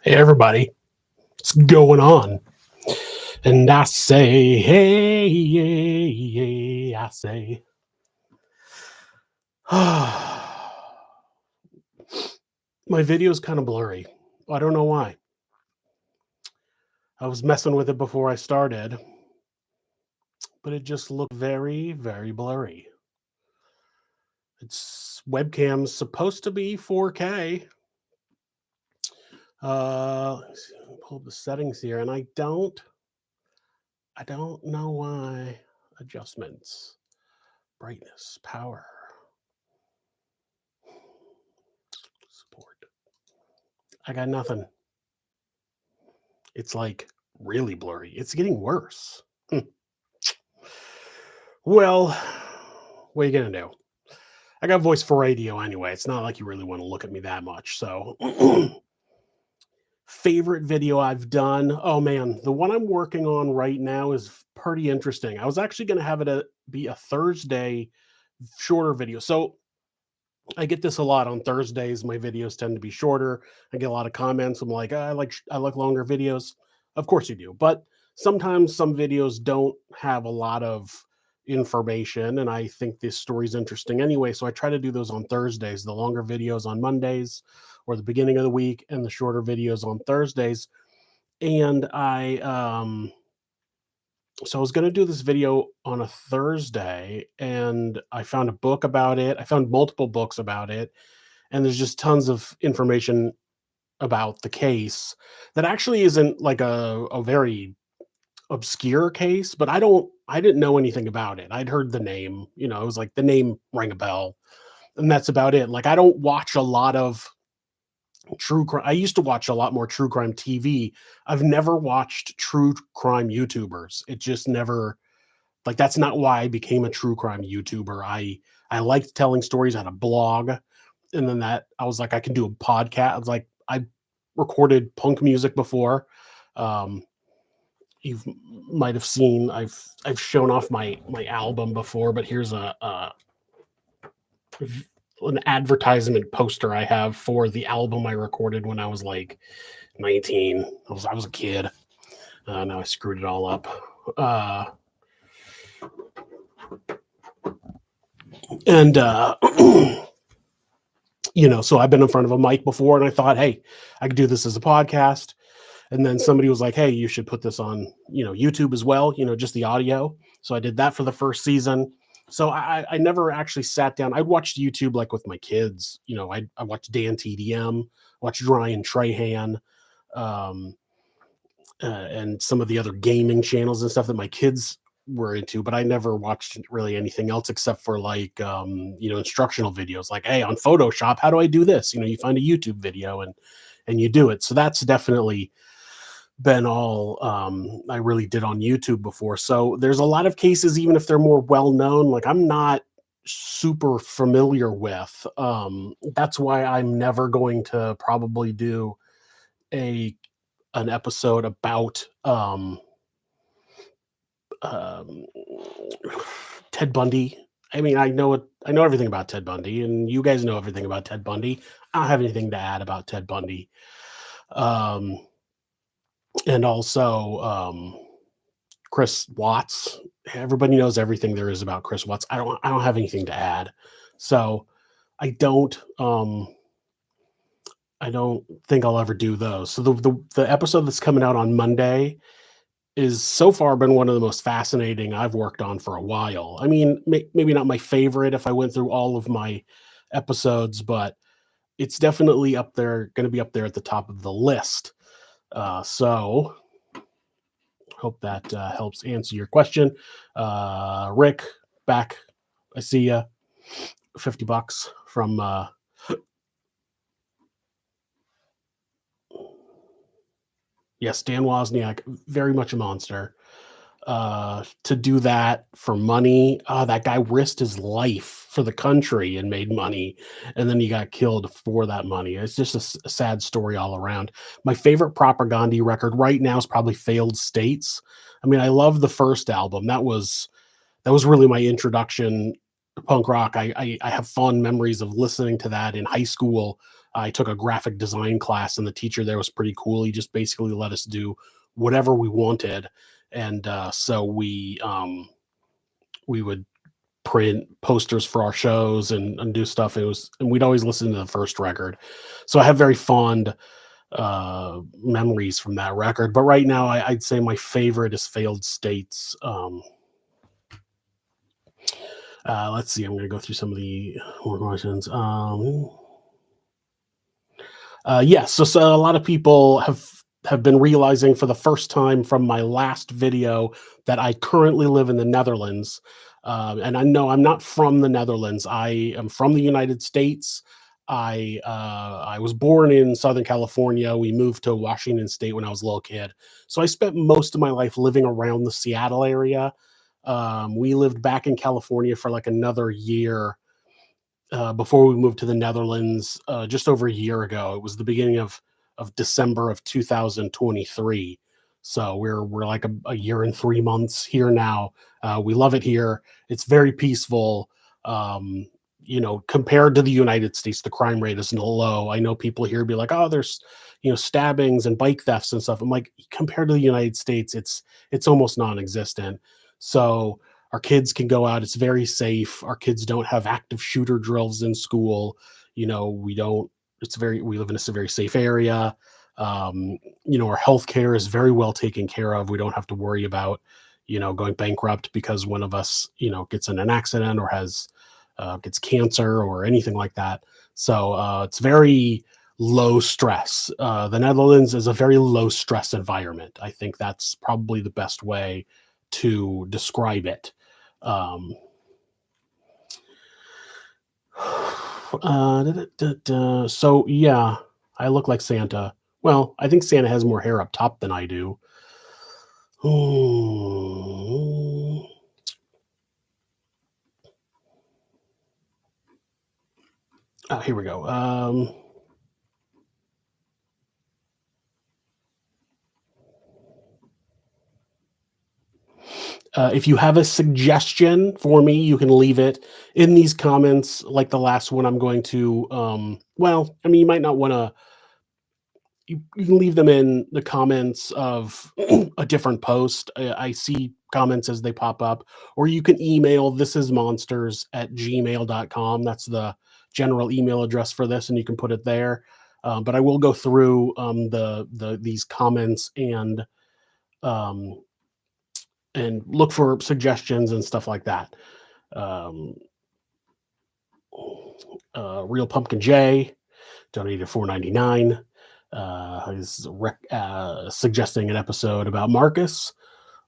Hey, everybody, what's going on? And I say, hey, yeah, yeah, I say, my video's kind of blurry. I don't know why. I was messing with it before I started, but it just looked very, very blurry. Its webcam's supposed to be 4K. Let's see, let me pull up the settings here, and I don't know why. Adjustments, brightness, power, support. I got nothing. It's like really blurry. It's getting worse. Hmm. Well, what are you gonna do? I got voice for radio anyway. It's not like you really want to look at me that much. So, favorite video I've done. Oh man, the one I'm working on right now is pretty interesting. I was actually going to have it be a Thursday shorter video. So I get this a lot on Thursdays. My videos tend to be shorter. I get a lot of comments. I'm like, I like longer videos. Of course you do, but sometimes some videos don't have a lot of information, and I think this story's interesting anyway. So I try to do those on Thursdays. The longer videos on Mondays or the beginning of the week, and the shorter videos on Thursdays. And so I was going to do this video on a Thursday, and I found a book about it. I found multiple books about it, and there's just tons of information about the case that actually isn't like a very obscure case, but I didn't know anything about it. I'd heard the name, it was like the name rang a bell, and that's about it. Like I don't watch a lot of true crime. I used to watch a lot more true crime TV. I've never watched true crime YouTubers. It just never, like, that's not why I became a true crime YouTuber. I liked telling stories on a blog, and then that I was like, I can do a podcast. I was like, I recorded punk music before. Um, you might have seen I've shown off my album before, but here's an advertisement poster I have for the album I recorded when I was like 19. I was a kid. Now I screwed it all up. And so I've been in front of a mic before, and I thought, hey, I could do this as a podcast. And then somebody was like, hey, you should put this on, YouTube as well, just the audio. So I did that for the first season. So I never actually sat down. I watched YouTube like with my kids. I watched Dan TDM, watched Ryan Trahan, and some of the other gaming channels and stuff that my kids were into, but I never watched really anything else except for like instructional videos, like, hey, on Photoshop, how do I do this? You find a YouTube video and you do it. So that's definitely been all I really did on YouTube before. So there's a lot of cases, even if they're more well known, like I'm not super familiar with. That's why I'm never going to probably do an episode about um, Ted Bundy. I mean, I know everything about Ted Bundy, and you guys know everything about Ted Bundy. I don't have anything to add about Ted Bundy. And also Chris Watts. Everybody knows everything there is about Chris Watts. I don't have anything to add. So I don't think I'll ever do those. So the episode that's coming out on Monday is so far been one of the most fascinating I've worked on for a while. I mean, maybe not my favorite if I went through all of my episodes, but it's definitely up there, going to be up there at the top of the list. So hope that helps answer your question. Rick, back. I see you. $50 from yes, Dan Wozniak, very much a monster. To do that for money, that guy risked his life for the country and made money, and then he got killed for that money. It's just a sad story all around. My favorite propaganda record right now is probably Failed States. I mean, I love the first album. That was really my introduction to punk rock. I have fond memories of listening to that in high school, I took a graphic design class, and the teacher there was pretty cool. He just basically let us do whatever we wanted, and so we would print posters for our shows and do stuff. And we'd always listen to the first record. So I have very fond memories from that record. But right now, I'd say my favorite is Failed States. Let's see. I'm going to go through some of the more questions. Yes, so a lot of people have been realizing for the first time from my last video that I currently live in the Netherlands. And I know I'm not from the Netherlands. I am from the United States. I was born in Southern California. We moved to Washington State when I was a little kid. So I spent most of my life living around the Seattle area. We lived back in California for like another year before we moved to the Netherlands just over a year ago. It was the beginning of December of 2023. So we're like a year and 3 months here now. We love it here. It's very peaceful. Compared to the United States, the crime rate is low. I know people here be like, oh, there's stabbings and bike thefts and stuff. I'm like, compared to the United States, it's almost non-existent. So our kids can go out. It's very safe. Our kids don't have active shooter drills in school. We don't. We live in a very safe area. Our healthcare is very well taken care of. We don't have to worry about, going bankrupt because one of us, gets in an accident or gets cancer or anything like that. So it's very low stress. The Netherlands is a very low stress environment. I think that's probably the best way to describe it. So yeah, I look like Santa. Well, I think Santa has more hair up top than I do. Here we go. If you have a suggestion for me, you can leave it in these comments, like the last one. I'm going to, you might not want to. You can leave them in the comments of a different post. I see comments as they pop up, or you can email thisismonsters@gmail.com. That's the general email address for this, and you can put it there. But I will go through these comments um, and look for suggestions and stuff like that. Real Pumpkin J donated $4.99. Is suggesting an episode about Marcus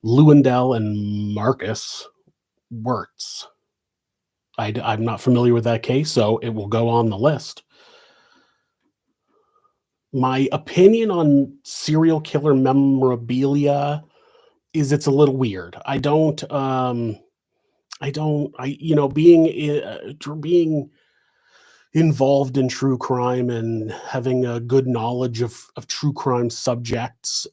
Lewandell and Marcus Wirtz. I'm not familiar with that case, so it will go on the list. My opinion on serial killer memorabilia is it's a little weird. Being involved in true crime and having a good knowledge of true crime subjects,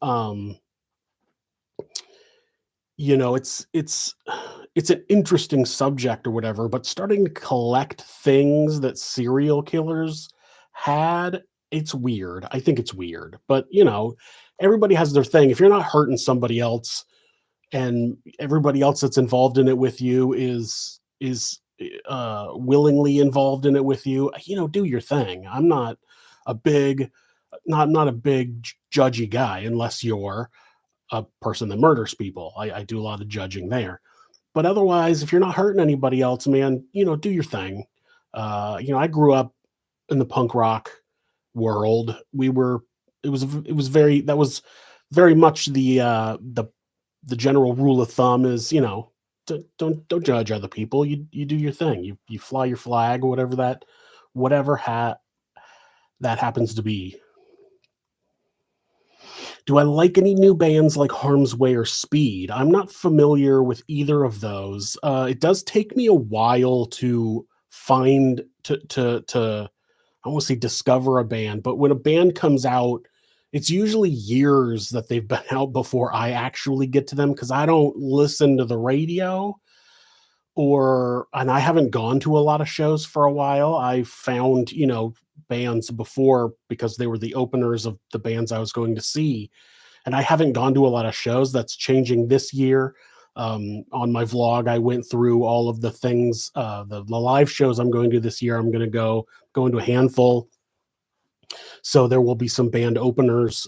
it's an interesting subject or whatever, but starting to collect things that serial killers had, it's weird. I think it's weird, but everybody has their thing. If you're not hurting somebody else and everybody else that's involved in it with you is willingly involved in it with you, do your thing. I'm not a big not a big judgy guy unless you're a person that murders people. I do a lot of judging there. But otherwise, if you're not hurting anybody else, man, do your thing. I grew up in the punk rock world. It was very much the general rule of thumb is, don't judge other people. You do your thing. You fly your flag, whatever that happens to be. Do I like any new bands like Harm's Way or Speed? I'm not familiar with either of those. It does take me a while to find to I won't say discover a band, but when a band comes out, it's usually years that they've been out before I actually get to them because I don't listen to the radio and I haven't gone to a lot of shows for a while. I found, bands before because they were the openers of the bands I was going to see, and I haven't gone to a lot of shows. That's changing this year. On my vlog, I went through all of the things, the live shows I'm going to this year. I'm going to go into a handful, so there will be some band openers.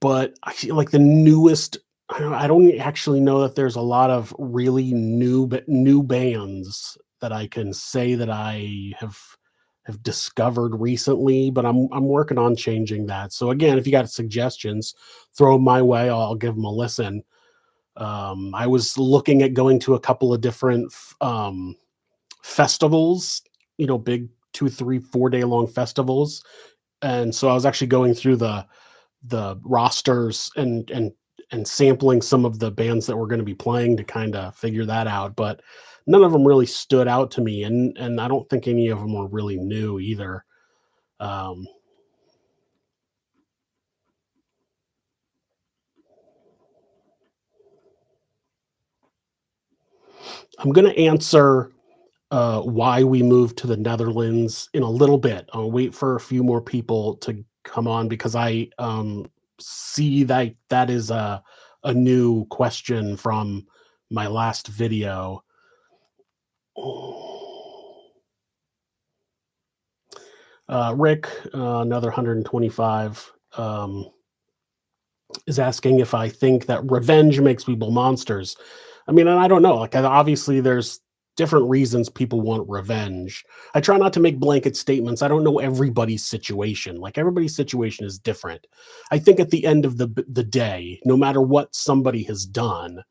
But I feel like the newest, I don't actually know that there's a lot of really new bands that I can say that I have discovered recently, but I'm working on changing that. So again, if you got suggestions, throw 'em my way. I'll give them a listen. I was looking at going to a couple of different festivals, big 2, 3, 4 day long festivals. And so I was actually going through the rosters and sampling some of the bands that were going to be playing to kind of figure that out. But none of them really stood out to me, and I don't think any of them were really new either. Um, I'm going to answer why we moved to the Netherlands in a little bit. I'll wait for a few more people to come on because I see that that is a new question from my last video. Rick, another 125, is asking if I think that revenge makes people monsters. I mean, and I don't know. Like, obviously, there's different reasons people want revenge. I try not to make blanket statements. I don't know everybody's situation. Like, everybody's situation is different. I think at the end of the day, no matter what somebody has done,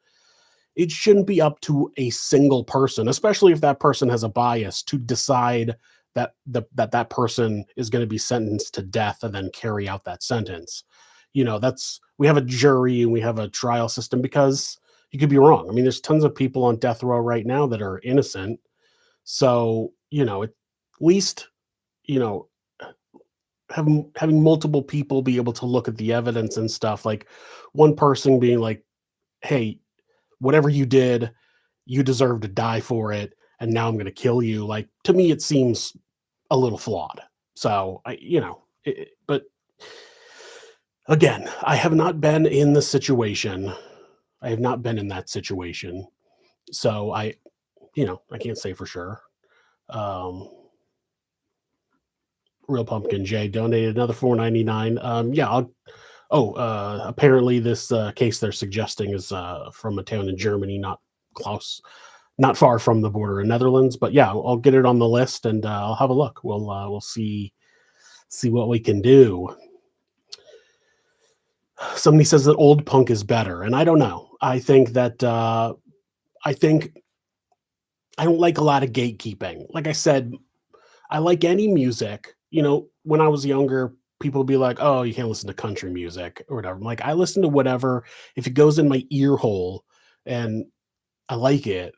it shouldn't be up to a single person, especially if that person has a bias, to decide that that person is going to be sentenced to death and then carry out that sentence. That's, we have a jury and we have a trial system because you could be wrong. I mean, there's tons of people on death row right now that are innocent. So, at least, you know, having multiple people be able to look at the evidence and stuff, like one person being like, hey, whatever you did, you deserve to die for it, and now I'm going to kill you. Like, to me, it seems a little flawed. So but again, I have not been in the situation. I have not been in that situation. So I can't say for sure. Um, Real Pumpkin J donated another 4.99. Yeah, apparently this case they're suggesting is from a town in Germany, not close, not far from the border in Netherlands. But yeah, I'll get it on the list and I'll have a look. We'll see what we can do. Somebody says that old punk is better, and I don't know. I think that I think I don't like a lot of gatekeeping. Like I said, I like any music. When I was younger, people would be like, "Oh, you can't listen to country music or whatever." I'm like, I listen to whatever. If it goes in my ear hole and I like it,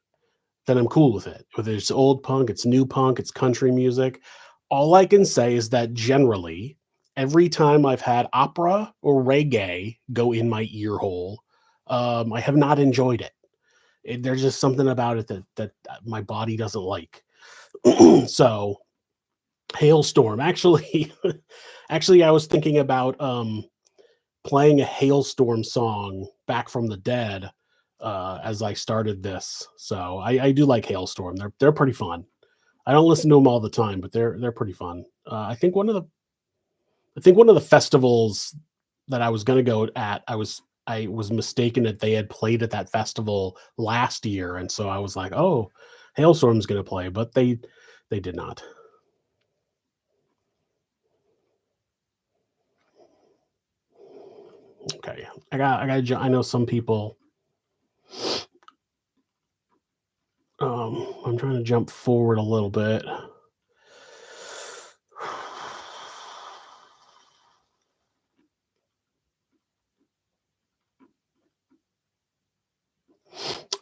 then I'm cool with it. Whether it's old punk, it's new punk, it's country music. All I can say is that generally, every time I've had opera or reggae go in my ear hole, I have not enjoyed it. There's just something about it that my body doesn't like. So, Hailstorm. Actually, I was thinking about playing a Hailstorm song back from the dead as I started this. So I do like Hailstorm. They're pretty fun. I don't listen to them all the time, but they're pretty fun. I think one of the festivals that I was going to go at, I was mistaken that they had played at that festival last year, and so I was like, oh, Hailstorm's going to play, but they did not. Okay, I know some people. I'm trying to jump forward a little bit.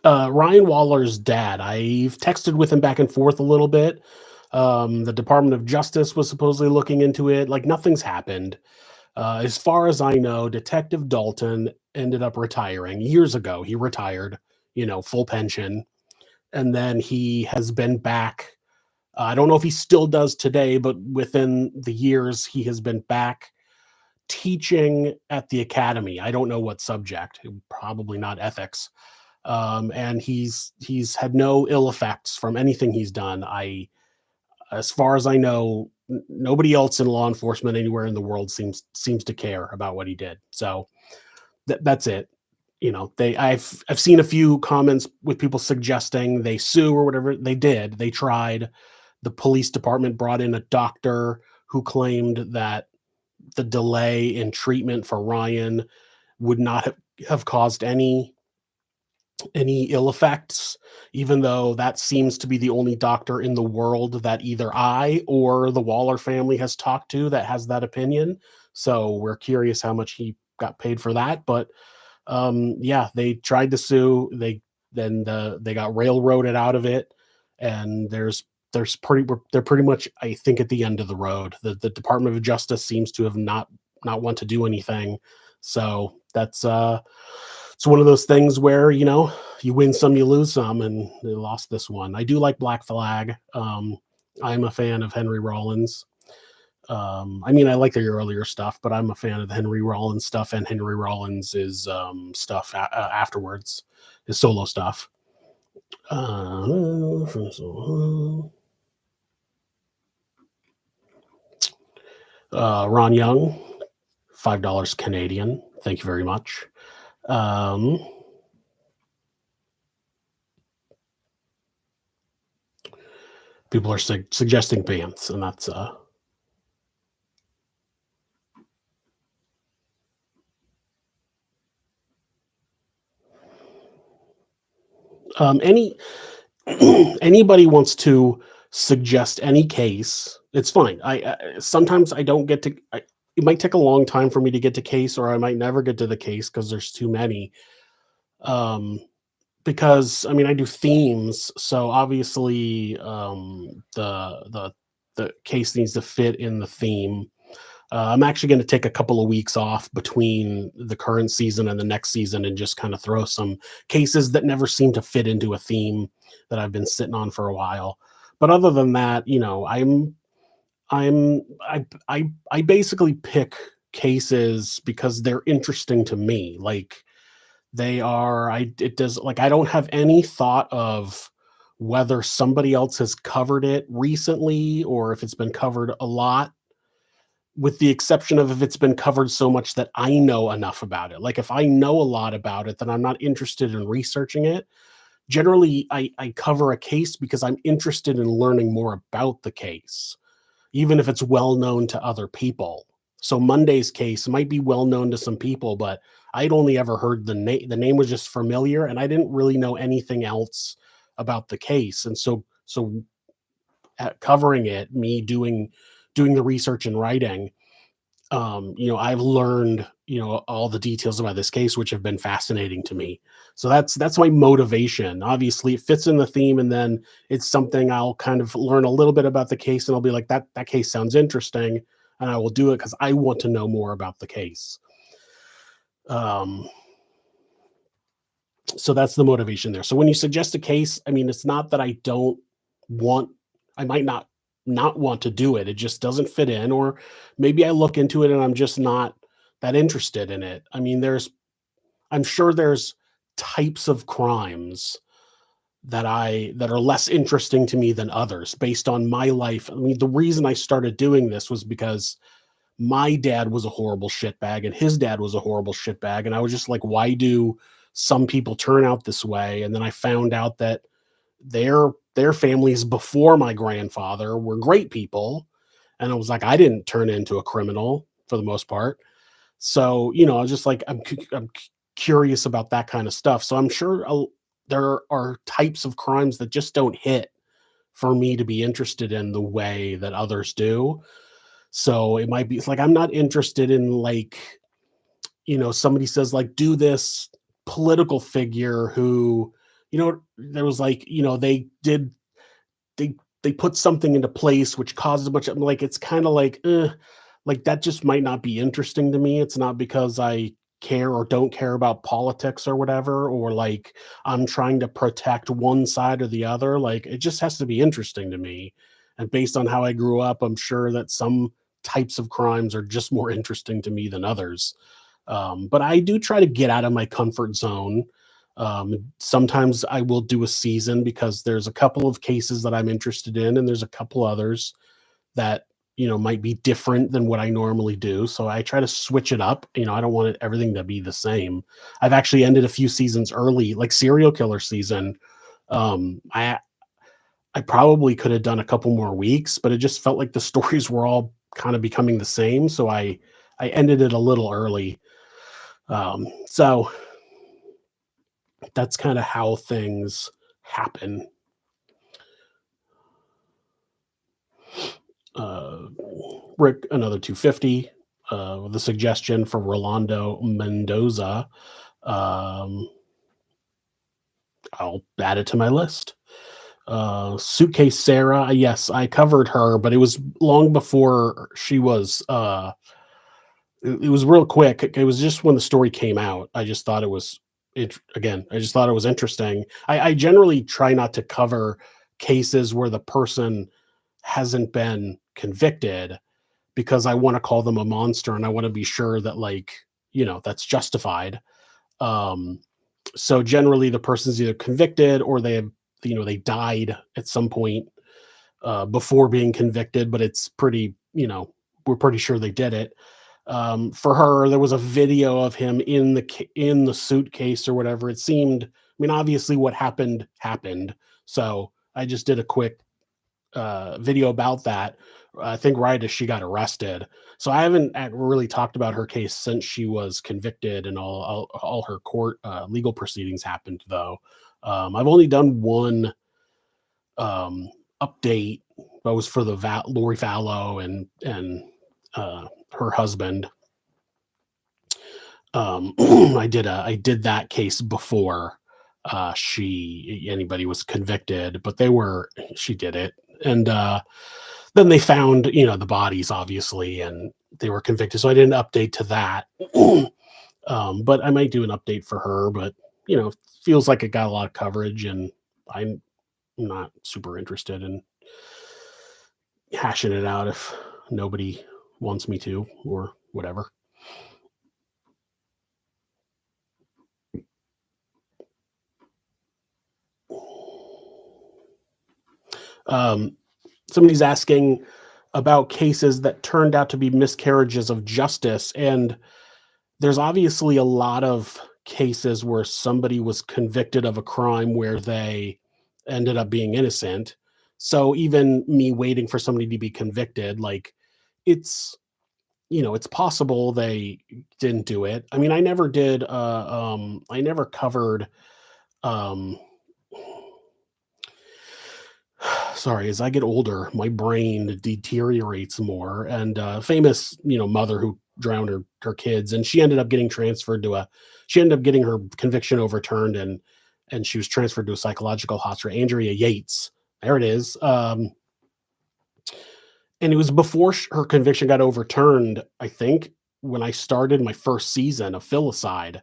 Ryan Waller's dad. I've texted with him back and forth a little bit. The Department of Justice was supposedly looking into it. Like, nothing's happened. As far as I know, Detective Dalton ended up retiring years ago. He retired, full pension, and then he has been back I don't know if he still does today, but within the years, he has been back teaching at the academy. I don't know what subject, probably not ethics. And he's had no ill effects from anything he's done. As far as I know, nobody else in law enforcement anywhere in the world seems to care about what he did. So that's it. You know, I've seen a few comments with people suggesting they sue or whatever. They did. They tried. The police department brought in a doctor who claimed that the delay in treatment for Ryan would not have caused any ill effects, even though that seems to be the only doctor in the world that either I or the Waller family has talked to that has that opinion. So we're curious how much he got paid for that. But yeah, they tried to sue. They got railroaded out of it, and they're pretty much, I think, at the end of the road. The Department of Justice seems to have not want to do anything. So that's it's one of those things where, you win some, you lose some, and they lost this one. I do like Black Flag. I'm a fan of Henry Rollins. I mean, I like their earlier stuff, but I'm a fan of the Henry Rollins stuff, and Henry Rollins is stuff afterwards, his solo stuff. Uh, Ron Young, $5 Canadian. Thank you very much. Um, People are suggesting bands, and that's any anybody wants to suggest any case, it's fine. I sometimes I don't get to. It might take a long time for me to get to case, or I might never get to the case because there's too many. Um, because I mean, I do themes, so obviously, the case needs to fit in the theme. I'm actually going to take a couple of weeks off between the current season and the next season and just kind of throw some cases that never seem to fit into a theme that I've been sitting on for a while. But other than that, I basically pick cases because they're interesting to me. Like they are, it does, like, I don't have any thought of whether somebody else has covered it recently or if it's been covered a lot, with the exception of if it's been covered so much that I know enough about it. Like if I know a lot about it, then I'm not interested in researching it. Generally, I cover a case because I'm interested in learning more about the case, even if it's well known to other people. So Monday's case might be well known to some people, but I'd only ever heard the name. The name was just familiar, and I didn't really know anything else about the case. And so covering it, me doing the research and writing, I've learned, all the details about this case, which have been fascinating to me. So that's my motivation. Obviously, it fits in the theme, and then it's something I'll kind of learn a little bit about the case, and I'll be like, that case sounds interesting, and I will do it because I want to know more about the case. Um, so that's the motivation there. So when you suggest a case, I mean, it's not that I don't want, I might not want to do it. It just doesn't fit in, or maybe I look into it and I'm just not that interested in it. I mean, I'm sure there's types of crimes that are less interesting to me than others based on my life. I mean, the reason I started doing this was because my dad was a horrible shitbag and his dad was a horrible shitbag. And I was just like, why do some people turn out this way? And then I found out that their families before my grandfather were great people. And I was like, I didn't turn into a criminal for the most part. So, I was just like, I'm curious about that kind of stuff. So I'm sure there are types of crimes that just don't hit for me to be interested in the way that others do. So it might be, it's like I'm not interested in, like, somebody says, like, do this political figure who, there was like, they put something into place which caused a bunch of, like, it's kind of like that just might not be interesting to me. It's not because I care or don't care about politics or whatever, or like I'm trying to protect one side or the other. Like it just has to be interesting to me. And based on how I grew up, I'm sure that some types of crimes are just more interesting to me than others. But I do try to get out of my comfort zone. Sometimes I will do a season because there's a couple of cases that I'm interested in, and there's a couple others that might be different than what I normally do. So I try to switch it up. I don't want everything to be the same. I've actually ended a few seasons early, like serial killer season. I probably could have done a couple more weeks, but it just felt like the stories were all kind of becoming the same. So I ended it a little early. So that's kind of how things happen. Uh, Rick, another 250. With a suggestion from Rolando Mendoza. Um, I'll add it to my list. Suitcase Sarah, yes, I covered her, but it was long before she was. It was real quick. It was just when the story came out. I just thought it was. It again. I just thought it was interesting. I generally try not to cover cases where the person hasn't been convicted because I want to call them a monster and I want to be sure that that's justified. Um, so generally the person's either convicted or they died at some point before being convicted, but it's pretty, we're pretty sure they did it. For her, there was a video of him in the suitcase or whatever. It seemed, I mean, obviously what happened. So I just did a quick video about that. I think right as she got arrested. So I haven't really talked about her case since she was convicted and all her court legal proceedings happened, though. I've only done one um, update. That was for the Lori Fallow her husband. I did that case before anybody was convicted, but she did it. And then they found, the bodies obviously, and they were convicted. So I did an update to that. But I might do an update for her, but feels like it got a lot of coverage and I'm not super interested in hashing it out if nobody wants me to or whatever. Um, Somebody's asking about cases that turned out to be miscarriages of justice. And there's obviously a lot of cases where somebody was convicted of a crime where they ended up being innocent. So even me waiting for somebody to be convicted, it's it's possible they didn't do it. I mean, I never covered um sorry, as I get older, my brain deteriorates more. And famous, mother who drowned her kids, and she ended up getting transferred to a. She ended up getting her conviction overturned, and she was transferred to a psychological hospital. Andrea Yates, there it is. And it was before her conviction got overturned. I think when I started my first season of Filicide,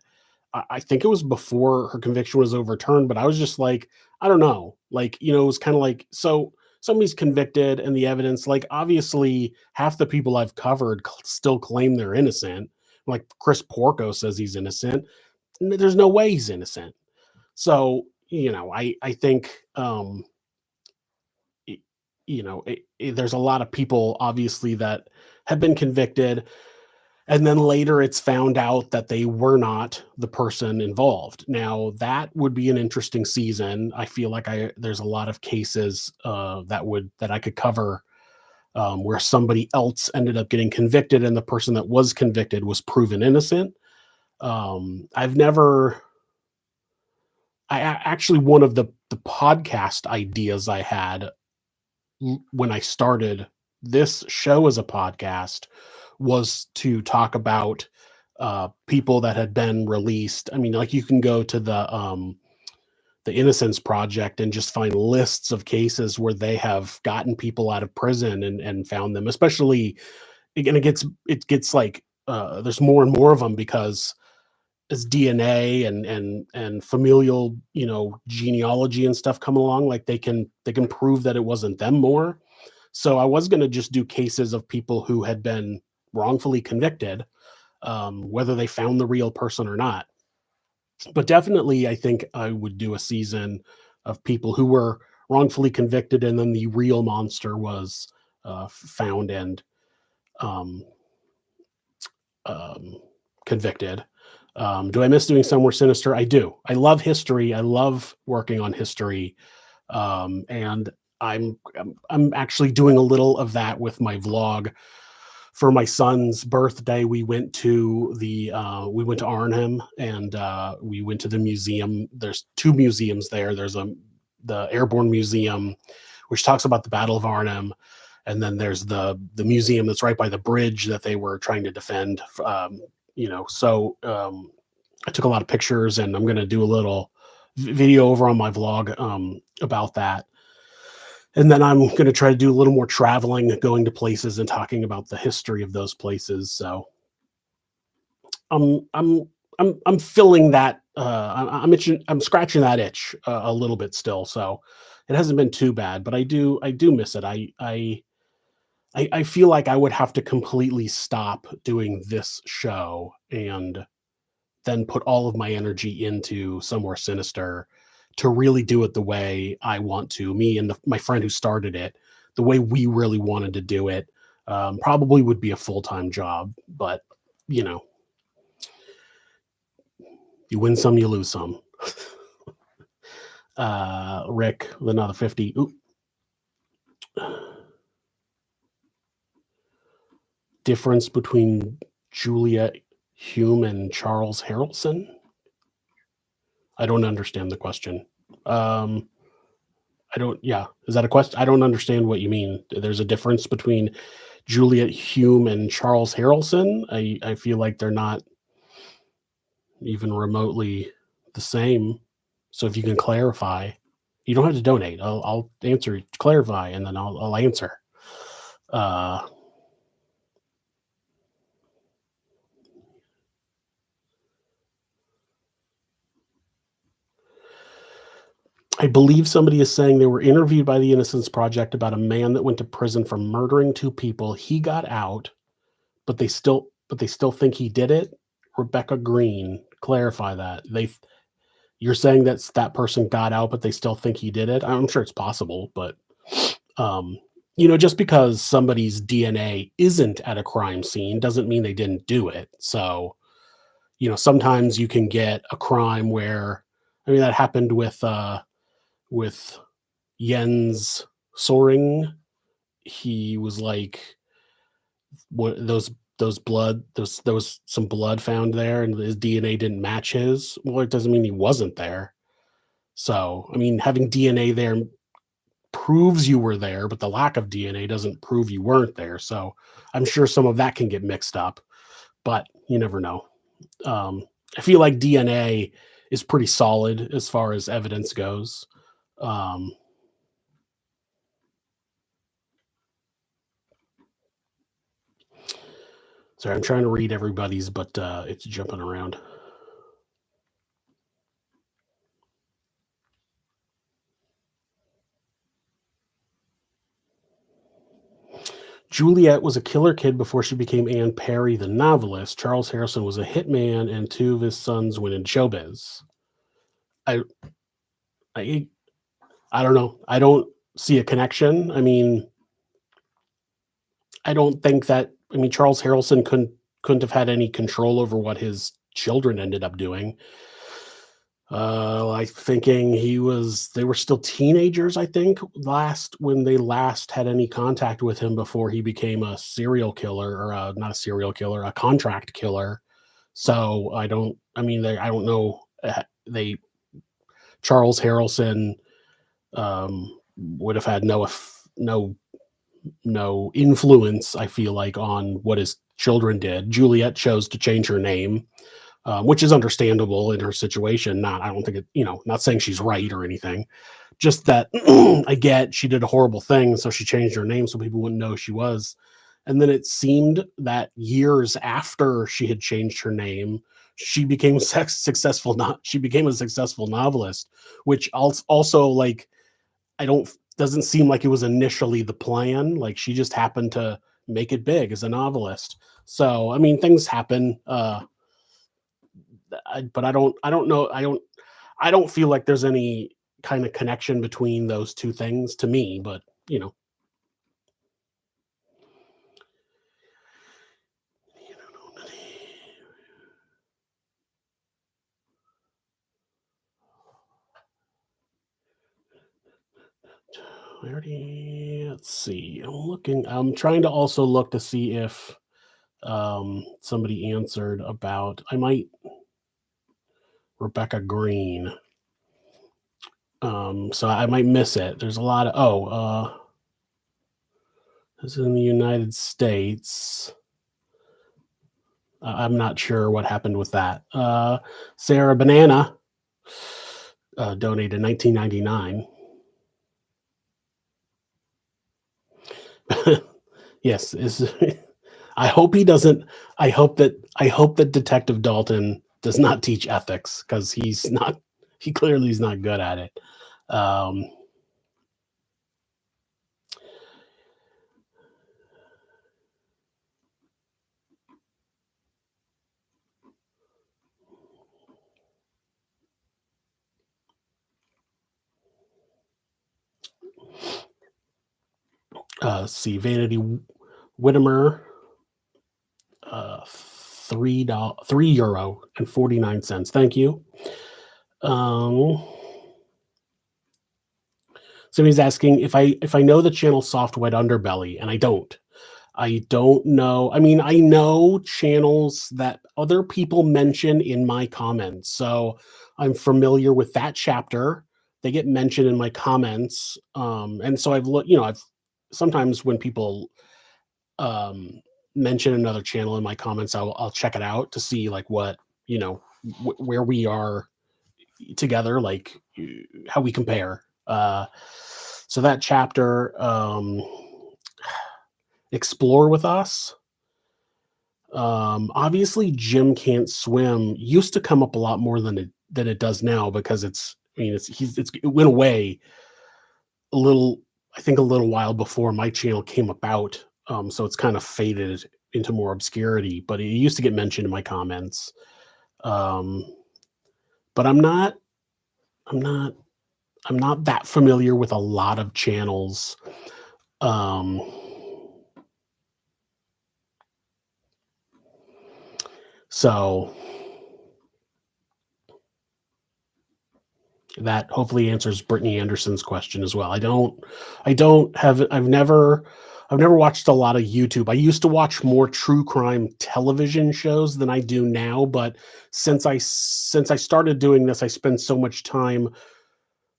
I think it was before her conviction was overturned, but I was just like, I don't know. It was kind of like, so somebody's convicted and the evidence, obviously half the people I've covered still claim they're innocent. Like Chris Porco says he's innocent. There's no way he's innocent. So, I think, y- there's a lot of people obviously that have been convicted and then later it's found out that they were not the person involved. Now that would be an interesting season. I feel like there's a lot of cases that I could cover where somebody else ended up getting convicted and the person that was convicted was proven innocent. I've never actually, one of the podcast ideas I had when I started this show as a podcast was to talk about people that had been released. I mean, like you can go to the Innocence Project and just find lists of cases where they have gotten people out of prison and found them. Especially, and it gets like there's more and more of them because as DNA and familial genealogy and stuff come along, like they can prove that it wasn't them more. So I was going to just do cases of people who had been wrongfully convicted, whether they found the real person or not. But definitely, I think I would do a season of people who were wrongfully convicted, and then the real monster was found and um, um, convicted. Do I miss doing Somewhere Sinister? I do. I love history. I love working on history, and I'm actually doing a little of that with my vlog. For my son's birthday, we went to Arnhem, and we went to the museum. There's two museums there. There's the Airborne Museum, which talks about the Battle of Arnhem, and then there's the museum that's right by the bridge that they were trying to defend. I took a lot of pictures, and I'm going to do a little video over on my vlog about that. And then I'm going to try to do a little more traveling, going to places and talking about the history of those places. So I'm I'm I'm filling that. I'm scratching that itch a little bit still. So it hasn't been too bad, but I do miss it. I feel like I would have to completely stop doing this show and then put all of my energy into Somewhere Sinister to really do it the way I want to. Me and my friend who started it, the way we really wanted to do it, probably would be a full time job. But you know, you win some, you lose some. Rick, another 50. Ooh. Difference between Juliet Hume and Charles Harrelson? I don't understand the question. Um, I don't, yeah. Is that a question? I don't understand what you mean. There's a difference between Juliet Hume and Charles Harrelson. I feel like they're not even remotely the same. So if you can clarify, you don't have to donate. I'll answer, clarify, and then I'll answer. Uh, I believe somebody is saying they were interviewed by the Innocence Project about a man that went to prison for murdering two people. He got out, but they still think he did it. Rebecca Green, clarify that. You're saying that person got out, but they still think he did it. I'm sure it's possible, but um, just because somebody's DNA isn't at a crime scene doesn't mean they didn't do it. So, sometimes you can get a crime where, I mean, that happened with Jens Soring. He was like, what there was some blood found there, and his DNA didn't match his. Well, it doesn't mean he wasn't there. So, I mean, having DNA there proves you were there, but the lack of DNA doesn't prove you weren't there. So, I'm sure some of that can get mixed up, but you never know. Um, I feel like DNA is pretty solid as far as evidence goes. Um, Sorry, I'm trying to read everybody's, but it's jumping around. Juliet was a killer kid before she became Anne Perry, the novelist. Charles Harrison was a hitman, and two of his sons went in showbiz. I, I, I don't know. I don't see a connection. I mean, I don't think that. I mean, Charles Harrelson couldn't have had any control over what his children ended up doing. Like thinking they were still teenagers, I think, when they last had any contact with him before he became a serial killer, or not a serial killer, a contract killer. So I mean, I don't know. Charles Harrelson would have had no influence, I feel like, on what his children did. Juliet chose to change her name, which is understandable in her situation. I don't think not saying she's right or anything. Just that I get she did a horrible thing, so she changed her name so people wouldn't know who she was. And then it seemed that years after she had changed her name, she became successful. Not she became a successful novelist, which also like I don't doesn't seem like it was initially the plan. Like she just happened to make it big as a novelist. So I mean, things happen. But I don't know. I don't feel like there's any kind of connection between those two things to me. But you know, I already. Let's see. I'm trying to also look to see if somebody answered about. I might Rebecca Green. So I might miss it. There's a lot of this is in the United States. I'm not sure what happened with that. Sarah Banana donated 1999. Yes, is I hope he doesn't. I hope that Detective Dalton does not teach ethics because he's not. He clearly is not good at it. Um, see, Vanity Whittimer, €3.49. Thank you. Um, Somebody's asking if I know the channel Soft Wet Underbelly, and I don't. I don't know. I mean, I know channels that other people mention in my comments. So I'm familiar with that chapter. They get mentioned in my comments. And so I've looked, I've sometimes when people um, mention another channel in my comments, I'll check it out to see like what, where we are together, like how we compare. So that chapter, explore with us. Obviously, Jim can't swim used to come up a lot more than it does now because it's. I mean, it went away a little. I think a little while before my channel came about. So it's kind of faded into more obscurity. But it used to get mentioned in my comments. Um, but I'm not. I'm not. I'm not that familiar with a lot of channels. Um, so that hopefully answers Brittany Anderson's question as well. I've never watched a lot of YouTube. I used to watch more true crime television shows than I do now, but since I started doing this, I spend so much time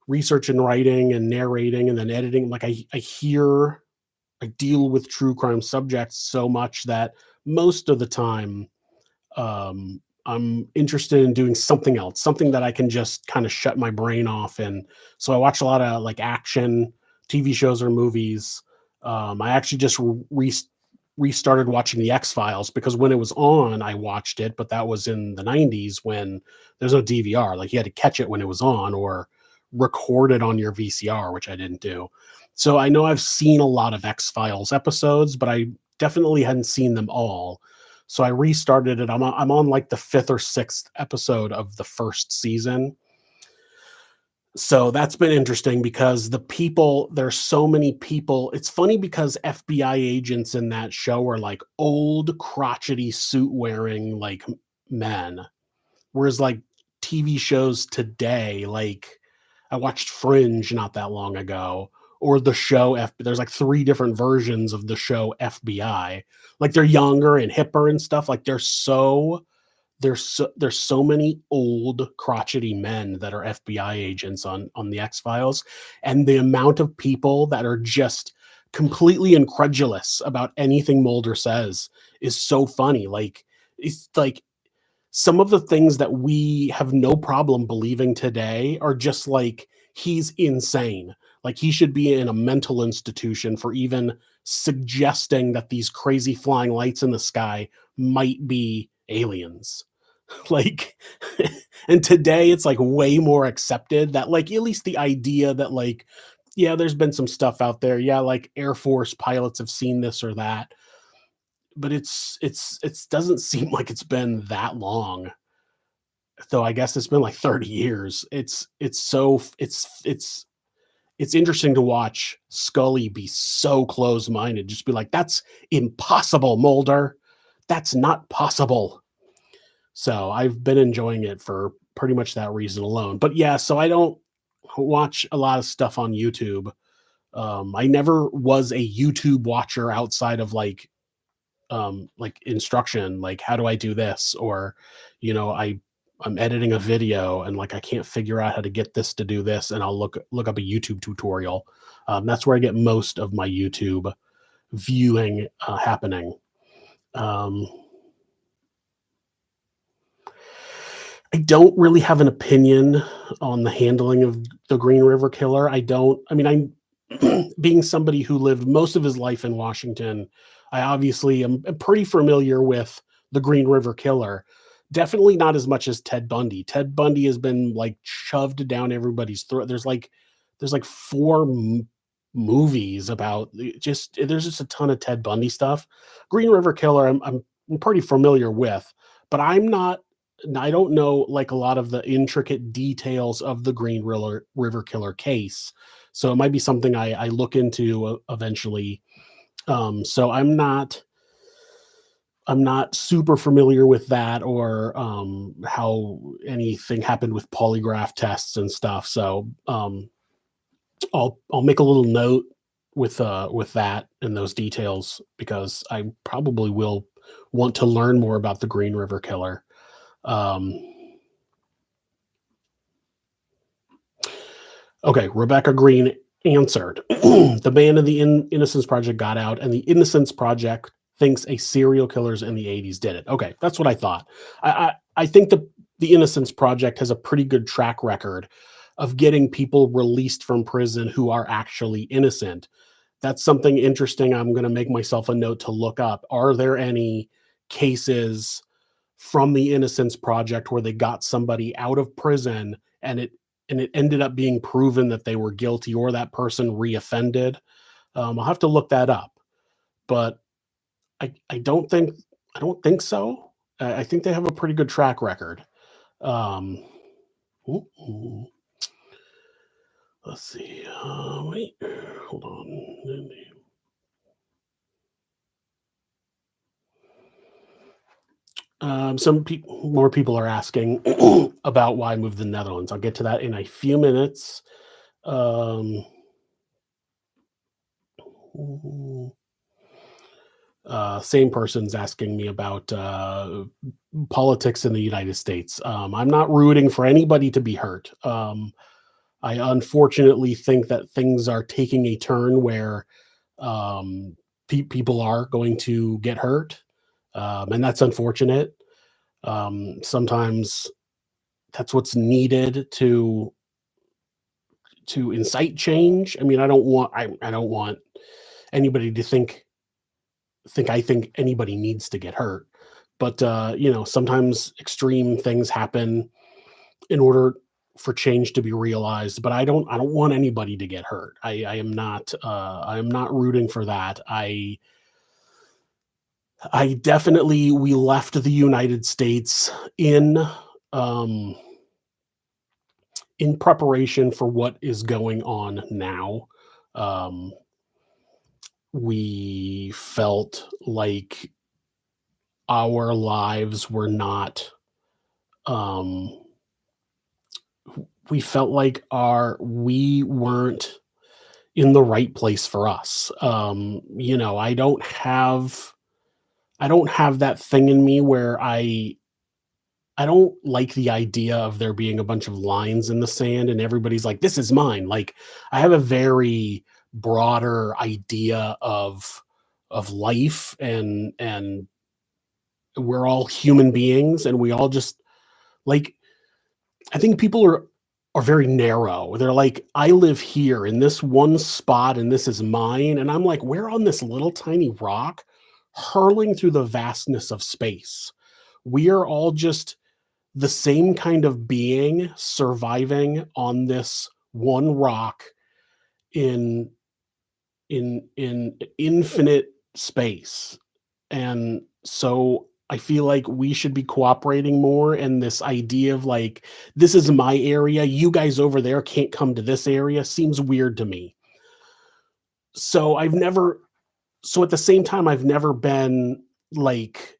research and writing and narrating and then editing. Like I deal with true crime subjects so much that most of the time I'm interested in doing something else, something that I can just kind of shut my brain off. And so I watch a lot of like action TV shows or movies. I actually just restarted watching the X Files because when it was on, I watched it, but that was in the 90s when there's no DVR. Like you had to catch it when it was on or record it on your VCR, which I didn't do. So I know I've seen a lot of X Files episodes, but I definitely hadn't seen them all. So I restarted it. I'm on like the fifth or sixth episode of the first season. So that's been interesting because there's so many people. It's funny because FBI agents in that show are like old, crotchety, suit wearing like men. Whereas like TV shows today, like I watched Fringe not that long ago, or the show there's like three different versions of the show FBI. Like they're younger and hipper and stuff. Like there's so many old crotchety men that are FBI agents on the X Files, and the amount of people that are just completely incredulous about anything Mulder says is so funny. Like it's like some of the things that we have no problem believing today are just like he's insane. Like he should be in a mental institution for even suggesting that these crazy flying lights in the sky might be aliens. Like and today it's like way more accepted that like at least the idea that like Yeah, there's been some stuff out there. Yeah, like Air Force pilots have seen this or that, but it's doesn't seem like it's been that long. Though I guess it's been like 30 years. It's so it's interesting to watch Scully be so close-minded, just be like, "That's impossible, Mulder. That's not possible." So I've been enjoying it for pretty much that reason alone. But yeah, so I don't watch a lot of stuff on YouTube. I never was a YouTube watcher outside of like instruction, like how do I do this? Or, I'm editing a video and like I can't figure out how to get this to do this, and I'll look up a YouTube tutorial. That's where I get most of my YouTube viewing happening. Um, I don't really have an opinion on the handling of the Green River Killer. I don't. I mean, I'm being somebody who lived most of his life in Washington. I obviously am pretty familiar with the Green River Killer. Definitely not as much as Ted Bundy. Ted Bundy has been like shoved down everybody's throat. There's like four movies about just there's just a ton of Ted Bundy stuff. Green River Killer, I'm pretty familiar with, but I don't know like a lot of the intricate details of the River Killer case. So it might be something I look into eventually. So I'm not super familiar with that or how anything happened with polygraph tests and stuff. So I'll make a little note with that and those details because I probably will want to learn more about the Green River Killer. Um, okay, Rebecca Green answered. The man of the Innocence Project got out, and the Innocence Project thinks a serial killers in the 80s did it. Okay, that's what I thought. I think the Innocence Project has a pretty good track record of getting people released from prison who are actually innocent. That's something interesting. I'm going to make myself a note to look up. Are there any cases from the Innocence Project where they got somebody out of prison and it ended up being proven that they were guilty or that person reoffended? I'll have to look that up, but I don't think so. I think they have a pretty good track record. Um, ooh, ooh. Let's see. Wait, hold on. More people are asking about why I moved to the Netherlands. I'll get to that in a few minutes. Um, same person's asking me about politics in the United States. I'm not rooting for anybody to be hurt. I unfortunately think that things are taking a turn where people are going to get hurt, and that's unfortunate. Sometimes that's what's needed to incite change. I mean, I don't want anybody to think I think anybody needs to get hurt. But sometimes extreme things happen in order for change to be realized. But I don't want anybody to get hurt. I am not rooting for that. I definitely we left the United States um in preparation for what is going on now. Um we felt like our lives were not um we felt like our we weren't in the right place for us. I don't have that thing in me where I don't like the idea of there being a bunch of lines in the sand and everybody's like, this is mine. Like I have a very broader idea of life, and we're all human beings and we all just like I think people are very narrow. They're like, I live here in this one spot and this is mine. And I'm like, we're on this little tiny rock hurling through the vastness of space. We are all just the same kind of being surviving on this one rock in in infinite space. And so I feel like we should be cooperating more, and this idea of like, this is my area, you guys over there can't come to this area seems weird to me. So I've never so at the same time I've never been like,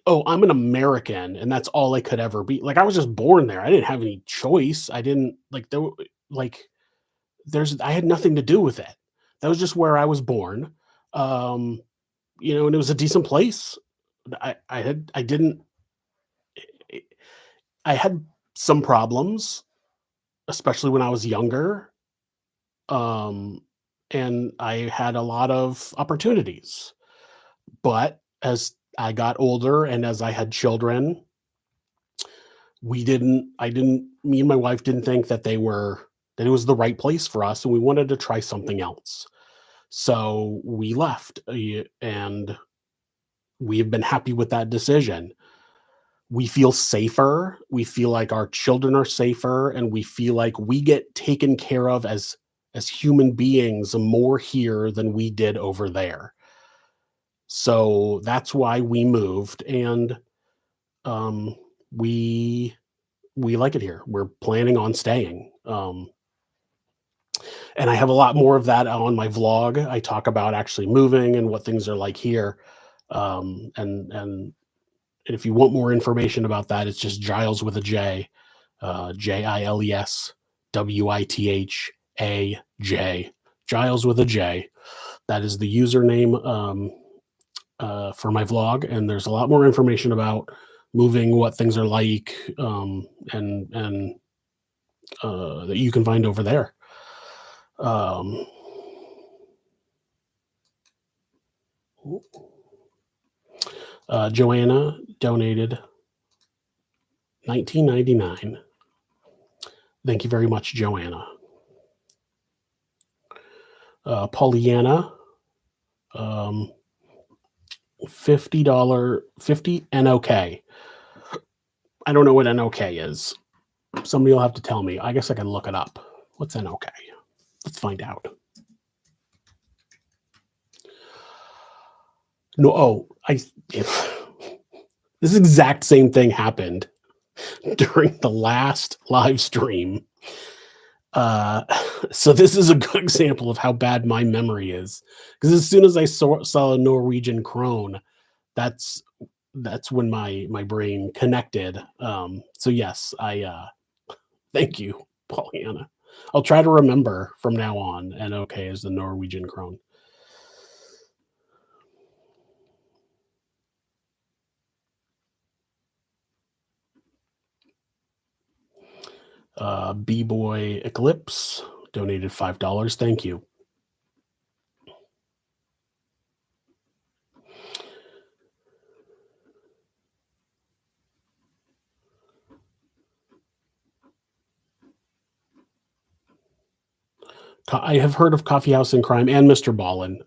oh, I'm an American and that's all I could ever be. Like I was just born there. I didn't have any choice. I didn't like there like I had nothing to do with it. That was just where I was born. Um, and it was a decent place. I didn't I had some problems, especially when I was younger. Um, and I had a lot of opportunities. But as I got older and as I had children, me and my wife didn't think that it was the right place for us, and we wanted to try something else. So we left, and we've been happy with that decision. We feel safer. We feel like our children are safer, and we feel like we get taken care of as human beings more here than we did over there. So that's why we moved, and um, we we like it here. We're planning on staying. And I have a lot more of that on my vlog. I talk about actually moving and what things are like here. And if you want more information about that, it's just Jiles with a J, JilesWithAJ, Jiles with a J. That is the username for my vlog, and there's a lot more information about moving, what things are like, and that you can find over there. Um, Joanna donated 19.99. Thank you very much, Joanna. Pollyanna, $50, 50 NOK. I don't know what NOK is. Somebody will have to tell me. I guess I can look it up. What's NOK? Let's find out. No, this exact same thing happened during the last live stream. So this is a good example of how bad my memory is. Because as soon as I saw a Norwegian krone, that's when my brain connected. So yes, I thank you, Pollyanna. I'll try to remember from now on. NOK is the Norwegian krone. B-Boy Eclipse donated $5. Thank you. I have heard of Coffee House and Crime and Mr. Ballin.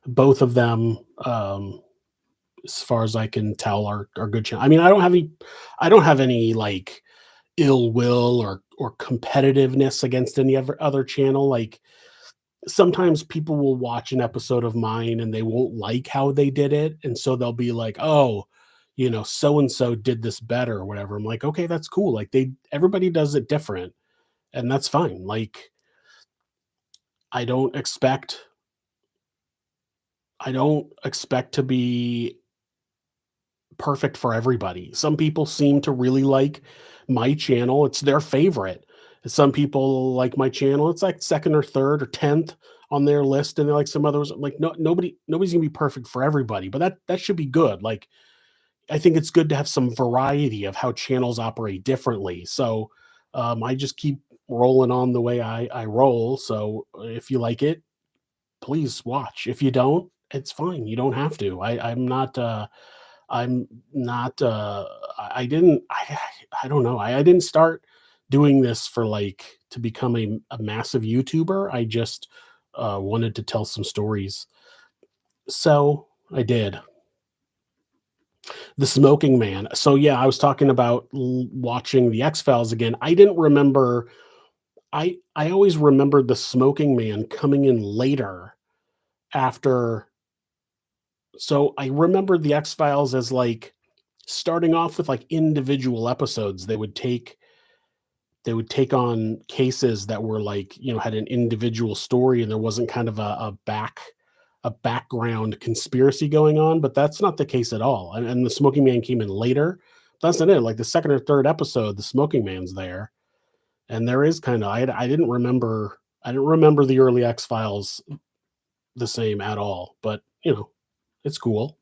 Both of them, as far as I can tell, are good channels. I mean, I don't have any like ill will or competitiveness against any other channel. Like sometimes people will watch an episode of mine and they won't like how they did it, and so they'll be like, "Oh, so and so did this better," or whatever. I'm like, "Okay, that's cool. Like everybody does it different, and that's fine." Like I don't expect I don't expect to be perfect for everybody. Some people seem to really like my channel. It's their favorite. Some people like my channel. It's like second or third or 10th on their list. And they're like some others. Like nobody's gonna be perfect for everybody, but that should be good. Like I think it's good to have some variety of how channels operate differently. So I just keep rolling on the way I roll. So if you like it, please watch. If you don't, it's fine. You don't have to. I'm not I didn't I don't know. I didn't start doing this for like to become a massive YouTuber. I just wanted to tell some stories. So I did. The Smoking Man. So yeah, I was talking about watching the X-Files again. I always remembered the smoking man coming in later after. So I remembered the X-Files as, like, starting off with, like, individual episodes. They would take on cases that were, like, had an individual story, and there wasn't kind of a background conspiracy going on, but that's not the case at all, and the smoking man came in later. That's not it, like, the 2nd or 3rd episode, the smoking man's there, and there is kinda I didn't remember the early X-Files the same at all, but, it's cool.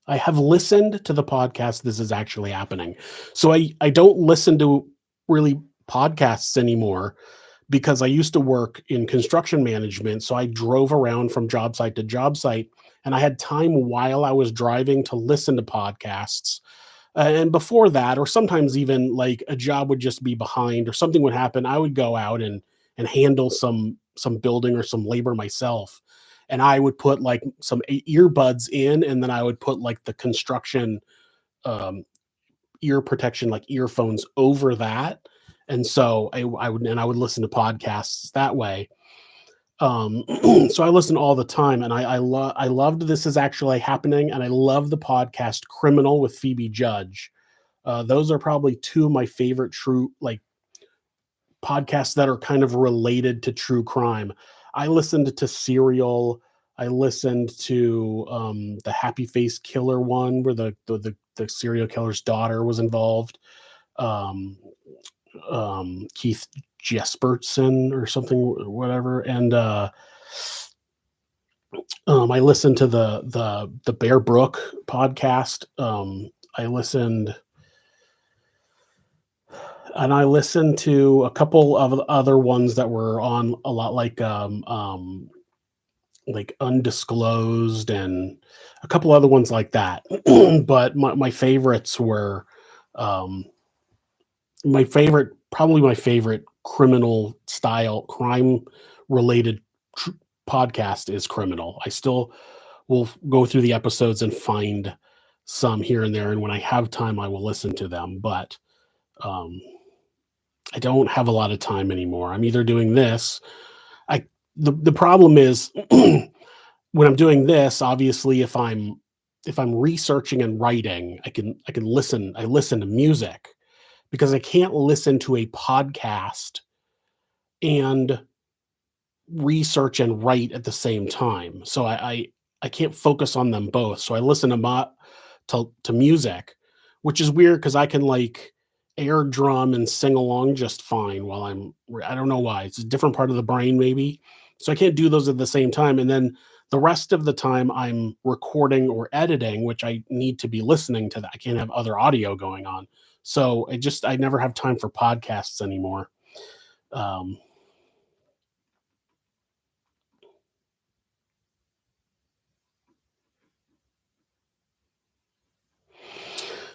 I have listened to the podcast This Is Actually Happening. So I don't listen to really podcasts anymore because I used to work in construction management, so I drove around from job site to job site, and I had time while I was driving to listen to podcasts. And before that, or sometimes even like a job would just be behind or something would happen, I would go out and handle some building or some labor myself. And I would put like some earbuds in, and then I would put like the construction um, ear protection, like earphones over that. And so I would listen to podcasts that way. Um, so I listen all the time, and I loved This Is Actually Happening, and I love the podcast Criminal with Phoebe Judge. Those are probably two of my favorite true like podcasts that are kind of related to true crime. I listened to Serial. I listened to the Happy Face Killer one, where the serial killer's daughter was involved. Um, Keith Jesperson or something, or whatever, and I listened to the Bear Brook podcast. I listened I listened to a couple of other ones that were on a lot, like Undisclosed, and a couple other ones like that. But my favorites were, um, probably my favorite criminal style crime related tr- podcast is Criminal. I still will go through the episodes and find some here and there, and when I have time, I will listen to them. But um, I don't have a lot of time anymore. I'm either doing this. I the problem is when I'm doing this, obviously if I'm researching and writing, I can listen. I listen to music because I can't listen to a podcast and research and write at the same time. So I can't focus on them both. So I listen to music, which is weird because I can like air drum and sing along just fine while I don't know why. It's a different part of the brain maybe. So I can't do those at the same time. And then the rest of the time I'm recording or editing, which I need to be listening to that. I can't have other audio going on. So I never have time for podcasts anymore. Um,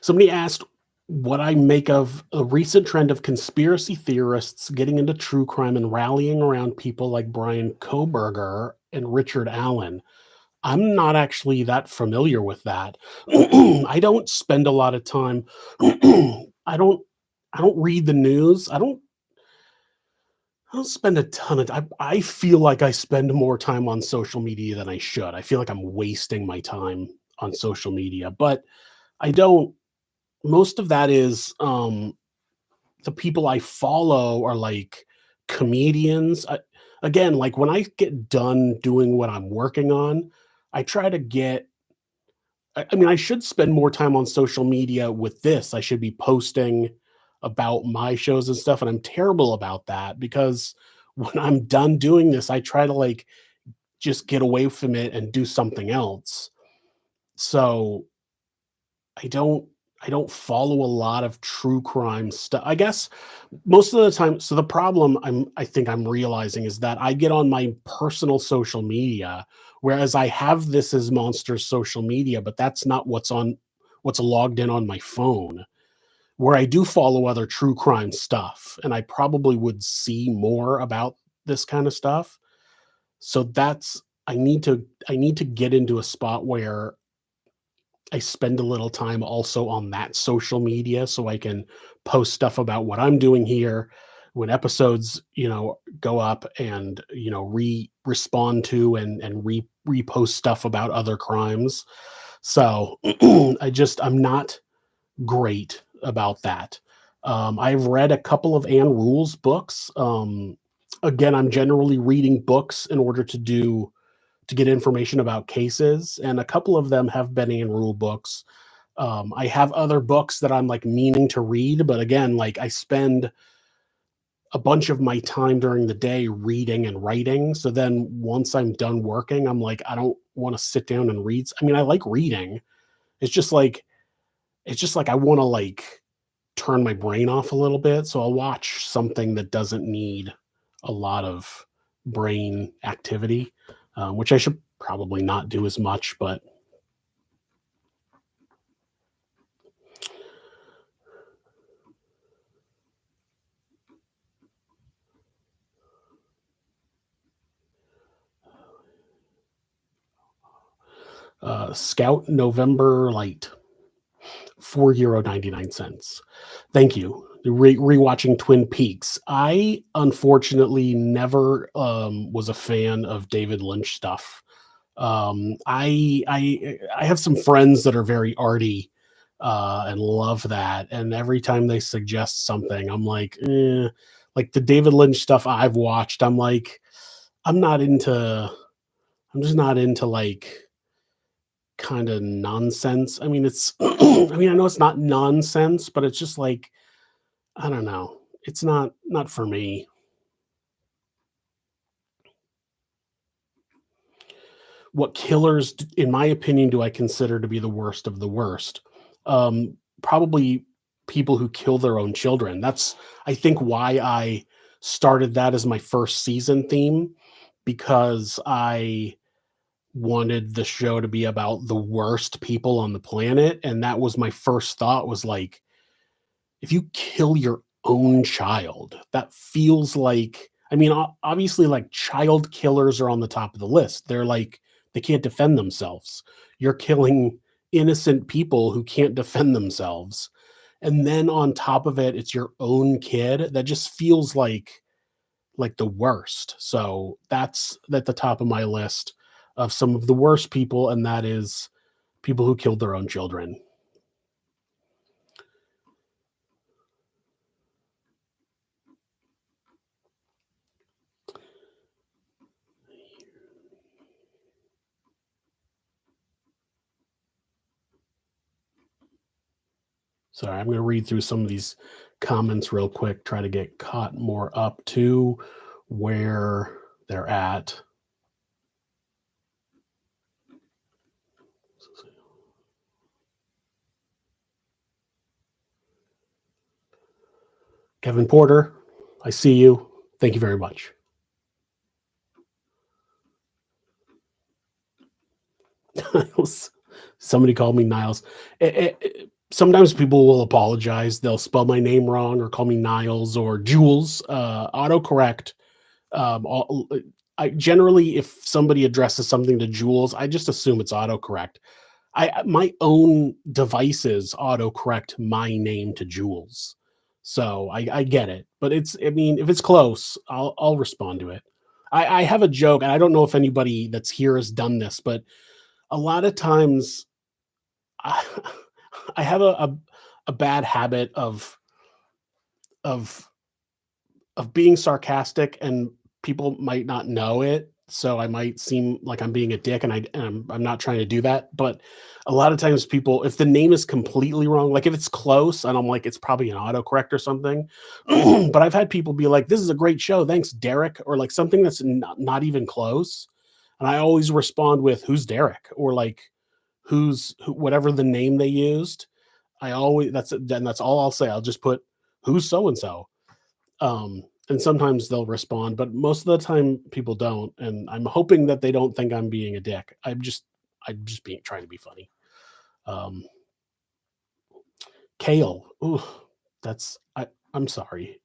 Somebody asked what I make of a recent trend of conspiracy theorists getting into true crime and rallying around people like Brian Koberger and Richard Allen. I'm not actually that familiar with that. I don't spend a lot of time. I don't. I don't read the news. I don't spend a ton of time. I feel like I spend more time on social media than I should. I feel like I'm wasting my time on social media, but I don't. Most of that is the people I follow are like comedians. Again, like when I get done doing what I'm working on, I try to get. I mean, I should spend more time on social media with this. I should be posting about my shows and stuff, and I'm terrible about that because when I'm done doing this, I try to like just get away from it and do something else. So I don't I don't follow a lot of true crime stuff. I guess most of the time, so the problem I think I'm realizing is that I get on my personal social media, whereas I have this as Monster's social media, but that's not what's logged in on my phone. Where I do follow other true crime stuff, and I probably would see more about this kind of stuff. So that's I need to get into a spot where I spend a little time also on that social media so I can post stuff about what I'm doing here when episodes, go up, and, respond to and repost stuff about other crimes. So I'm not great about that. I've read a couple of Anne Rule's books. Again, I'm generally reading books in order to get information about cases, and a couple of them have been Anne Rule books. I have other books that I'm like meaning to read, but again, like I spend a bunch of my time during the day reading and writing. So then once I'm done working, I'm like, I don't want to sit down and read. I mean, I like reading. It's just like I want to like turn my brain off a little bit. So I'll watch something that doesn't need a lot of brain activity, which I should probably not do as much, but Scout November Light, €4.99. Thank you. Rewatching Twin Peaks. I unfortunately never was a fan of David Lynch stuff. I have some friends that are very arty and love that, and every time they suggest something, I'm like, like the David Lynch stuff I've watched, I'm like, I'm not into. I'm just not into like kind of nonsense. I mean, it's I mean, I know it's not nonsense, but it's just like I don't know. It's not for me. What killers, in my opinion, do I consider to be the worst of the worst? Probably people who kill their own children. That's I think why I started that as my first season theme, because I wanted the show to be about the worst people on the planet, and that was my first thought, was like, if you kill your own child, that feels like, I mean, obviously, like, child killers are on the top of the list. They're like, they can't defend themselves. You're killing innocent people who can't defend themselves. And then on top of it, it's your own kid. That just feels like the worst. So that's at the top of my list of some of the worst people, and that is people who killed their own children. Sorry, I'm going to read through some of these comments real quick, try to get caught more up to where they're at. Kevin Porter, I see you. Thank you very much. Somebody called me Niles. Sometimes people will apologize. They'll spell my name wrong or call me Niles or Jules. Autocorrect. All, I generally, if somebody addresses something to Jules, I just assume it's autocorrect. My own devices autocorrect my name to Jules, so I get it. But it's, I mean, if it's close, I'll respond to it. I have a joke, and I don't know if anybody that's here has done this, but a lot of times I, I have a bad habit of being sarcastic, and people might not know it, so I might seem like I'm being a dick, and I'm not trying to do that. But a lot of times people, if the name is completely wrong, like if it's close and I'm like, it's probably an autocorrect or something. But I've had people be like, this is a great show, thanks Derek, or like something that's not even close, and I always respond with, who's Derek, or like whatever the name they used. I always, that's all I'll say. I'll just put, who's so and so. And sometimes they'll respond, but most of the time people don't. And I'm hoping that they don't think I'm being a dick. I'm just being trying to be funny. Um, Kale. Ooh, that's I'm sorry.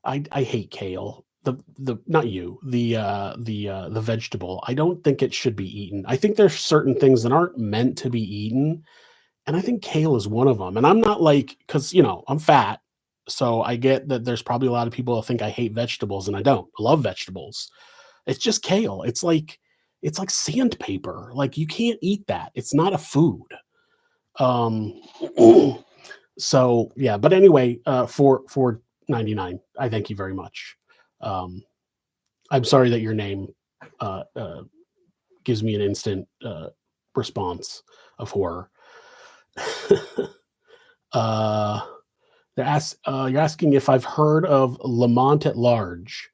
I hate kale. the not you, the vegetable. I don't think it should be eaten. I think there's certain things that aren't meant to be eaten, and I think kale is one of them. And I'm not like, because I'm fat, so I get that there's probably a lot of people that think I hate vegetables, and I don't. I love vegetables. It's just kale. It's like sandpaper. Like, you can't eat that. It's not a food. Um, so yeah. But anyway, for 99, I thank you very much. Um, I'm sorry that your name uh, uh, gives me an instant response of horror. uh, you're asking if I've heard of Lamont at Large,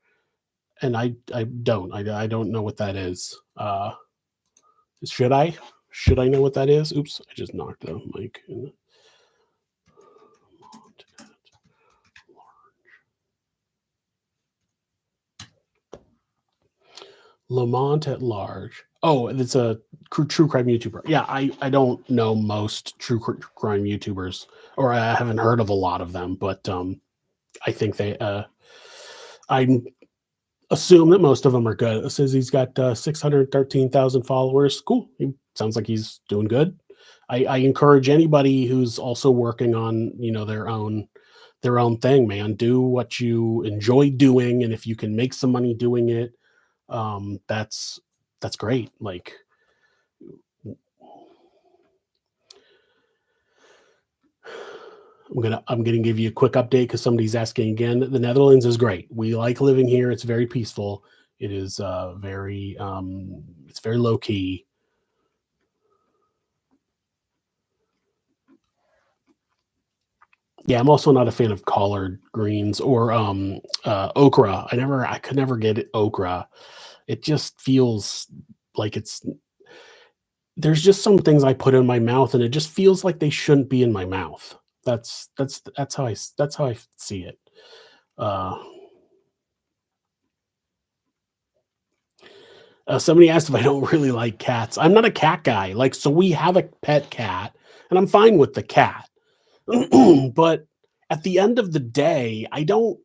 and I don't. I don't know what that is. Should I? Should I know what that is? Oops, I just knocked the mic. Lamont at Large. Oh, it's a true crime YouTuber. Yeah, I don't know most crime YouTubers, or I haven't heard of a lot of them, but I think I assume that most of them are good. It says he's got 613,000 followers. Cool. He sounds like he's doing good. I encourage anybody who's also working on their own thing, man. Do what you enjoy doing, and if you can make some money doing it, that's great. Like, I'm gonna give you a quick update because somebody's asking again. The Netherlands is great. We like living here. It's very peaceful. It is it's very low key. Yeah, I'm also not a fan of collard greens or okra. I could never get okra. It just feels like there's just some things I put in my mouth, and it just feels like they shouldn't be in my mouth. That's how I see it. Uh, Somebody asked if I don't really like cats. I'm not a cat guy. Like, so we have a pet cat, and I'm fine with the cat. But at the end of the day, I don't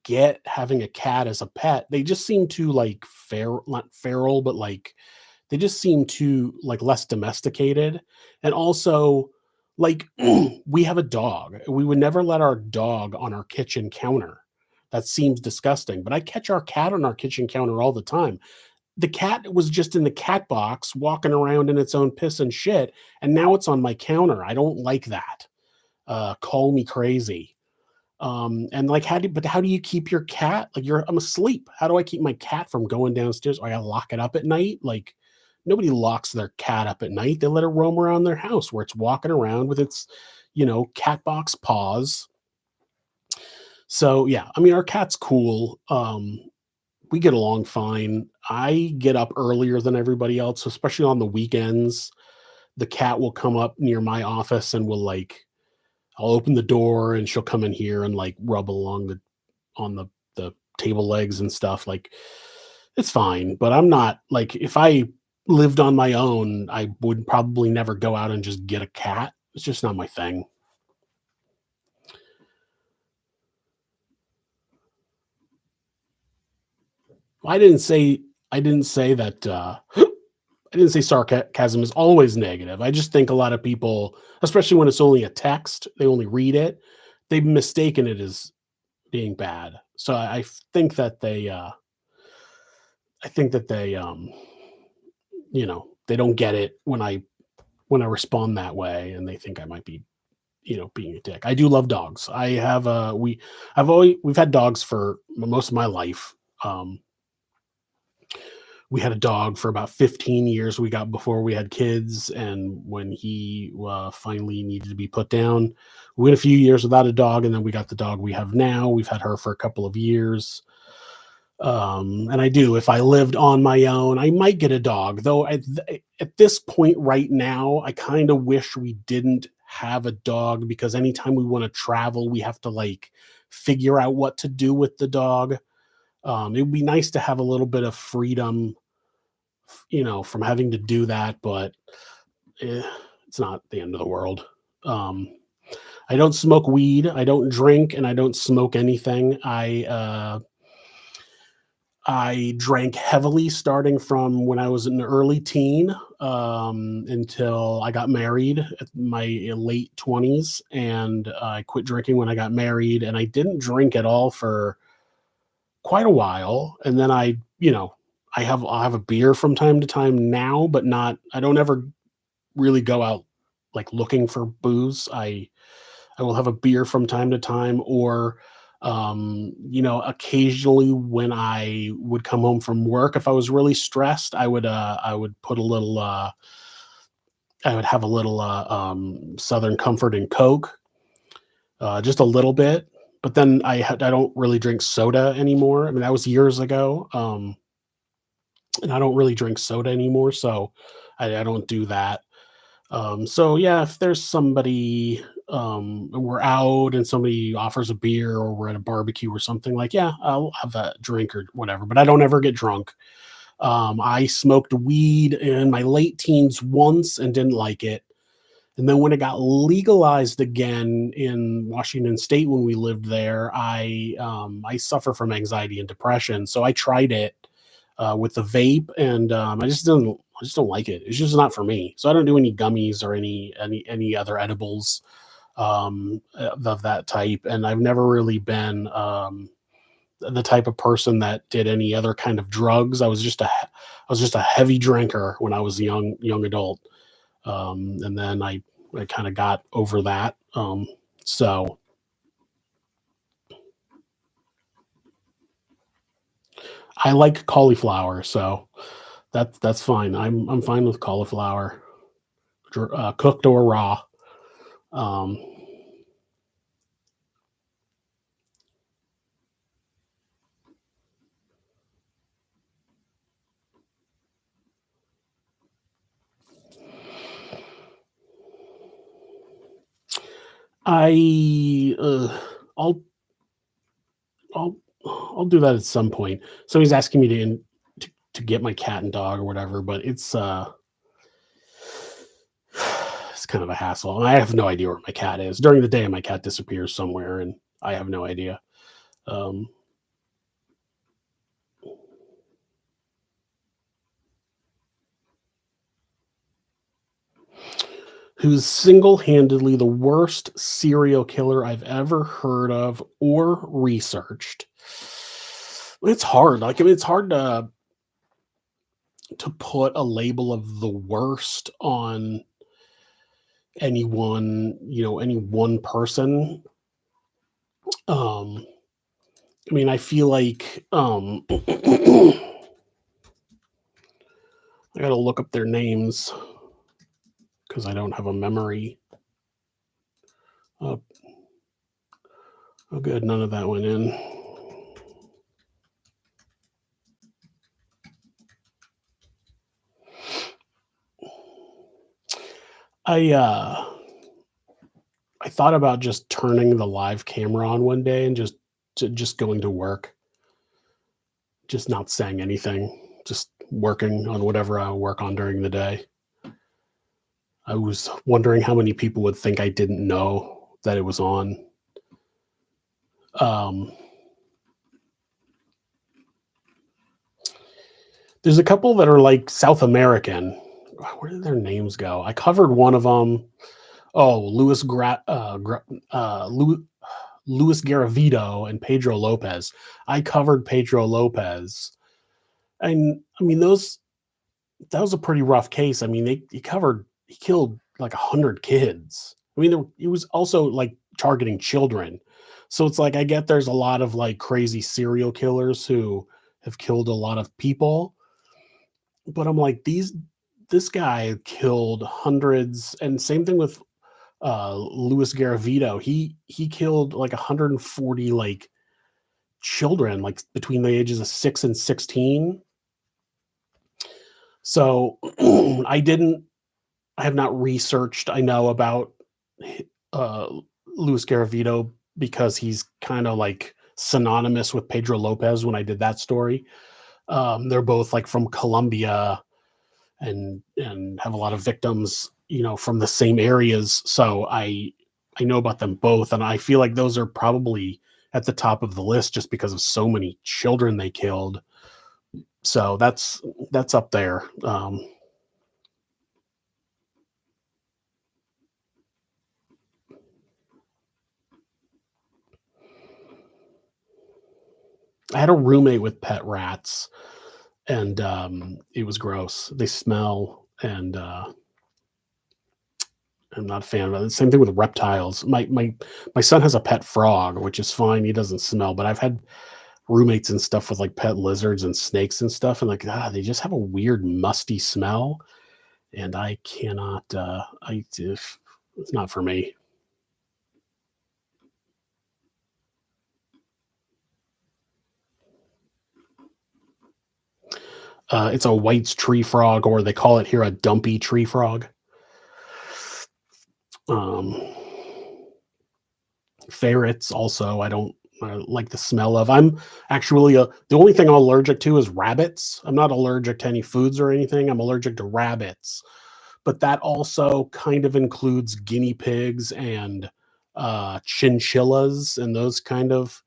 get having a cat as a pet. They just seem too like not feral, but like they just seem too like less domesticated. And also, like, we have a dog. We would never let our dog on our kitchen counter. That seems disgusting. But I catch our cat on our kitchen counter all the time. The cat was just in the cat box walking around in its own piss and shit, and now it's on my counter. I don't like that. Call me crazy. And like, how do you keep your cat? Like, I'm asleep. How do I keep my cat from going downstairs? I gotta lock it up at night. Like, nobody locks their cat up at night. They let it roam around their house where it's walking around with its, cat box paws. So yeah, I mean, our cat's cool. We get along fine. I get up earlier than everybody else, especially on the weekends. The cat will come up near my office and will like I'll open the door and she'll come in here and like rub along the table legs and stuff. Like, it's fine, but I'm not like, if I lived on my own, I would probably never go out and just get a cat. It's just not my thing. I didn't say I didn't say that I didn't say sarcasm is always negative. I just think a lot of people, especially when it's only a text, they only read it, they've mistaken it as being bad. So I think that they don't get it when I respond that way, and they think I might be, being a dick. I do love dogs. I have we've had dogs for most of my life. We had a dog for about 15 years we got before we had kids, and when he finally needed to be put down, we went a few years without a dog, and then we got the dog we have now. We've had her for a couple of years. And I do, if I lived on my own, I might get a dog, though at this point right now, I kind of wish we didn't have a dog, because anytime we want to travel, we have to like figure out what to do with the dog. It would be nice to have a little bit of freedom, from having to do that, but eh, it's not the end of the world. I don't smoke weed, I don't drink, and I don't smoke anything. I drank heavily starting from when I was an early teen, until I got married at my late 20s, and I quit drinking when I got married, and I didn't drink at all for quite a while, and then I'll have a beer from time to time now, but not I don't ever really go out, like, looking for booze. I will have a beer from time to time, or occasionally when I would come home from work, if I was really stressed, I would put a little I would have a little Southern Comfort and Coke, just a little bit. But then I don't really drink soda anymore. I mean, that was years ago. And I don't really drink soda anymore, so I don't do that. So yeah, if there's somebody, and we're out and somebody offers a beer or we're at a barbecue or something, like, yeah, I'll have a drink or whatever, but I don't ever get drunk. I smoked weed in my late teens once and didn't like it. And then when it got legalized again in Washington State when we lived there, I suffer from anxiety and depression, so I tried it with the vape, and I just don't like it. It's just not for me. So I don't do any gummies or any other edibles of that type. And I've never really been the type of person that did any other kind of drugs. I was just a heavy drinker when I was a young adult, and then I kind of got over that. So I like cauliflower, so that's fine. I'm fine with cauliflower, cooked or raw. Um, I I'll I'll I'll do that at some point. Somebody's asking me to get my cat and dog or whatever, but it's kind of a hassle. And I have no idea where my cat is. During the day, my cat disappears somewhere, and I have no idea. Um, who's single-handedly the worst serial killer I've ever heard of or researched? It's hard. Like, I mean, it's hard to put a label of the worst on any one person. Um, I mean, I feel like I gotta look up their names because I don't have a memory. Oh, oh, good, none of that went in. I I thought about just turning the live camera on one day and just going to work, just not saying anything, just working on whatever I work on during the day. I was wondering how many people would think I didn't know that it was on. Um, there's a couple that are like South American. Where did their names go? I covered one of them. Oh, Luis Garavito and Pedro Lopez. I covered Pedro Lopez, and I mean those that was a pretty rough case. I mean, he killed like 100 kids. I mean, he was also like targeting children. So it's like I get there's a lot of like crazy serial killers who have killed a lot of people, but I'm like this guy killed hundreds, and same thing with Luis Garavito. He killed like 140 like children, like between the ages of 6 and 16. So I have not researched. I know about uh, Luis Garavito because he's kind of like synonymous with Pedro Lopez. When I did that story, they're both like from Colombia and have a lot of victims, from the same areas. So I know about them both, and I feel like those are probably at the top of the list just because of so many children they killed. So that's up there. I had a roommate with pet rats, and it was gross. They smell, and I'm not a fan of it. Same thing with reptiles. My son has a pet frog, which is fine. He doesn't smell, but I've had roommates and stuff with like pet lizards and snakes and stuff, and like they just have a weird musty smell, and I cannot. It's not for me. It's a White's tree frog, or they call it here a dumpy tree frog. Um, Ferrets also, I don't like the smell of. I'm actually the only thing I'm allergic to is rabbits. I'm not allergic to any foods or anything. I'm allergic to rabbits, but that also kind of includes guinea pigs and chinchillas and those kind of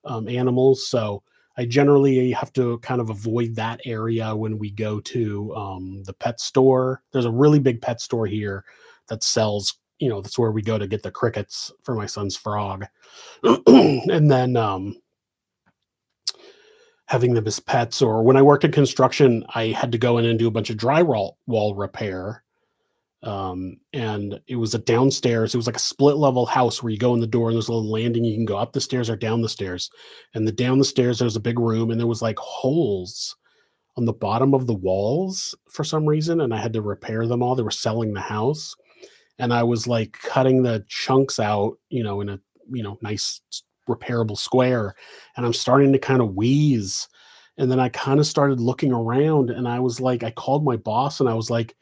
animals. So I generally have to kind of avoid that area when we go to the pet store. There's a really big pet store here that sells, that's where we go to get the crickets for my son's frog. And then having them as pets, or when I worked in construction, I had to go in and do a bunch of drywall repair. And it was a downstairs. It was like a split level house where you go in the door and there's a little landing. You can go up the stairs or down the stairs. And the down the stairs, there's a big room, and there was like holes on the bottom of the walls for some reason. And I had to repair them all. They were selling the house. And I was like cutting the chunks out, in a, nice repairable square. And I'm starting to kind of wheeze. And then I kind of started looking around, and I was like, I called my boss and I was like,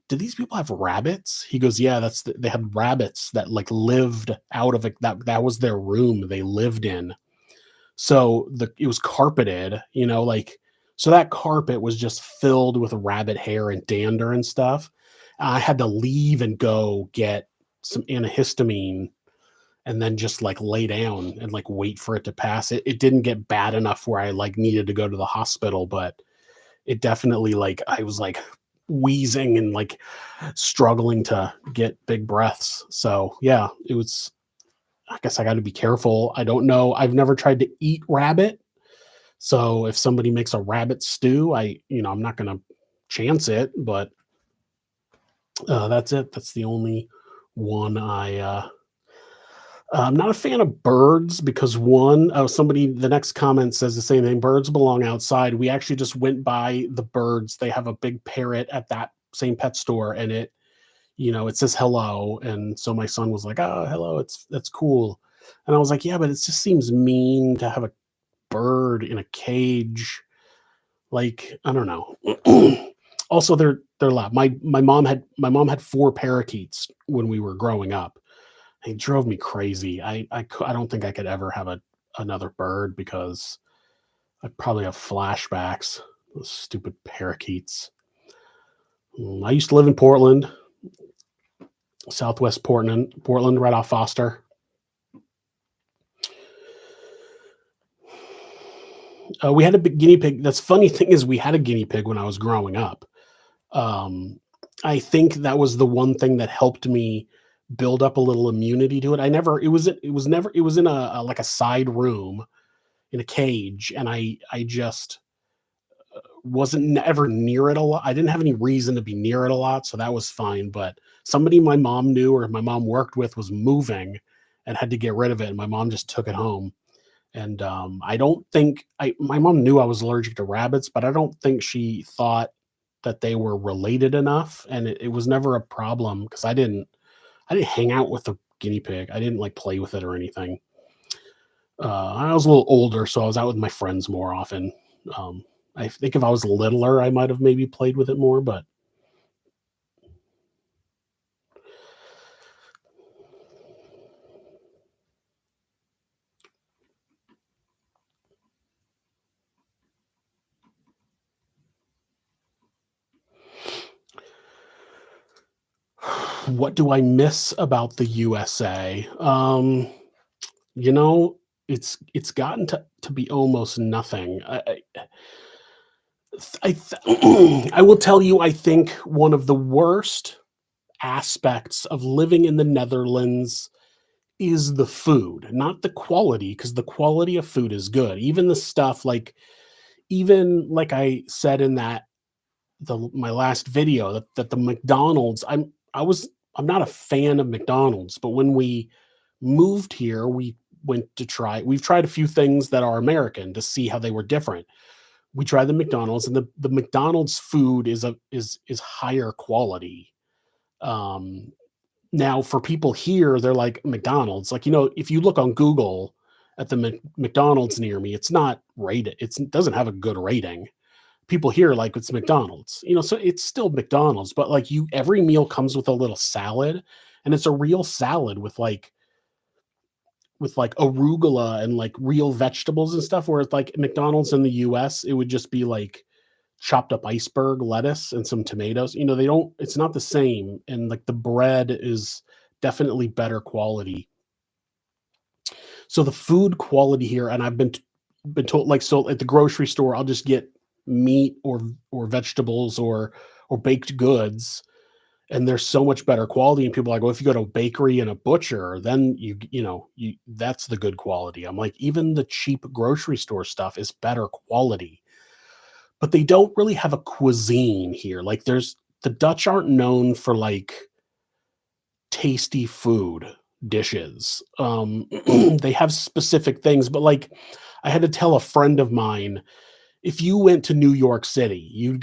do these people have rabbits? He goes, yeah, they had rabbits that like lived out of it. That was their room they lived in. So it was carpeted, so that carpet was just filled with rabbit hair and dander and stuff. I had to leave and go get some antihistamine and then just like lay down and like wait for it to pass. It didn't get bad enough where I like needed to go to the hospital, but it definitely like I was like wheezing and like struggling to get big breaths. So yeah, I guess I got to be careful. I don't know. I've never tried to eat rabbit. So if somebody makes a rabbit stew, I'm not going to chance it, but that's it. That's the only one I'm not a fan of birds because the next comment says the same thing. Birds belong outside. We actually just went by the birds. They have a big parrot at that same pet store, and it says hello. And so my son was like, oh, hello. That's cool. And I was like, yeah, but it just seems mean to have a bird in a cage. Like, I don't know. Also, they're loud. My mom had four parakeets when we were growing up. It drove me crazy. I don't think I could ever have another bird because I'd probably have flashbacks. Those stupid parakeets. I used to live in Portland, Southwest Portland, right off Foster. We had a big guinea pig. That's funny thing is we had a guinea pig when I was growing up. Um, I think that was the one thing that helped me build up a little immunity to it. It was in like a side room in a cage, and I just wasn't ever near it a lot. I didn't have any reason to be near it a lot, so that was fine. But somebody my mom knew or my mom worked with was moving and had to get rid of it, and my mom just took it home. And I don't think my mom knew I was allergic to rabbits, but I don't think she thought that they were related enough, and it was never a problem because I didn't hang out with the guinea pig. I didn't like play with it or anything. I was a little older, so I was out with my friends more often. I think if I was littler, I might have maybe played with it more. But what do I miss about the USA? You know, it's gotten to be almost nothing. I will tell you, I think one of the worst aspects of living in the Netherlands is the food, not the quality, because the quality of food is good. Even the stuff like even like I said in that the my last video that the McDonald's, I'm not a fan of McDonald's, but when we moved here, we've tried a few things that are American to see how they were different. We tried the McDonald's, and the McDonald's food is higher quality. Um, Now for people here, they're like McDonald's. Like, if you look on Google at the McDonald's near me, it's not rated. It doesn't have a good rating. People here like it's McDonald's. So it's still McDonald's, but like every meal comes with a little salad, and it's a real salad with like arugula and like real vegetables and stuff. Whereas like McDonald's in the US, it would just be like chopped up iceberg lettuce and some tomatoes. They don't, it's not the same. And like the bread is definitely better quality. So the food quality here, and I've been told, like, so at the grocery store, I'll just get meat or vegetables or baked goods, and they're so much better quality. And people are like, well, if you go to a bakery and a butcher, then you that's the good quality. I'm like, even the cheap grocery store stuff is better quality, but they don't really have a cuisine here. Like, the Dutch aren't known for like tasty food dishes. They have specific things, but like I had to tell a friend of mine, if you went to New York City, you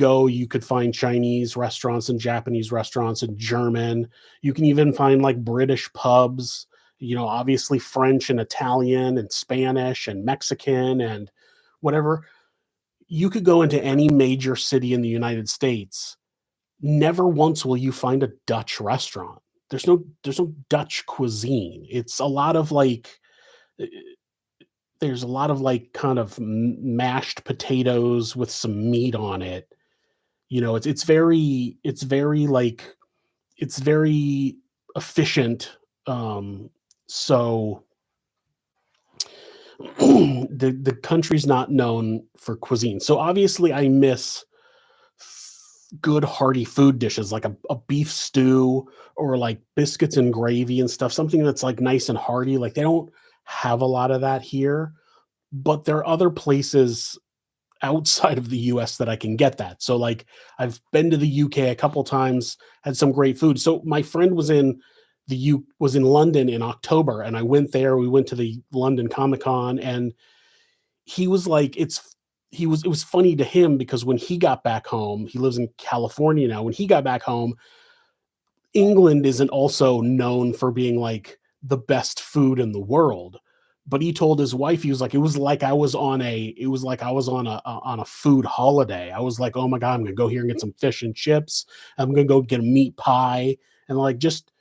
could find Chinese restaurants and Japanese restaurants and German. You can even find like British pubs, obviously French and Italian and Spanish and Mexican and whatever. You could go into any major city in the United States. Never once will you find a Dutch restaurant. There's no Dutch cuisine. It's a lot of like eh, there's a lot of like kind of mashed potatoes with some meat on it. It's very efficient. So the country's not known for cuisine. So obviously I miss good hearty food dishes like a beef stew or like biscuits and gravy and stuff, something that's like nice and hearty. Like, they don't have a lot of that here, but there are other places outside of the US that I can get that. So like I've been to the UK a couple times, had some great food. So my friend was in London in October, and I went there. We went to the London Comic Con, and he was like, it was funny to him because when he got back home, he lives in California now. When he got back home, England isn't also known for being like the best food in the world. But he told his wife, he was like, it was like I was on a food holiday. I was like, oh my God, I'm gonna go here and get some fish and chips. I'm gonna go get a meat pie and like just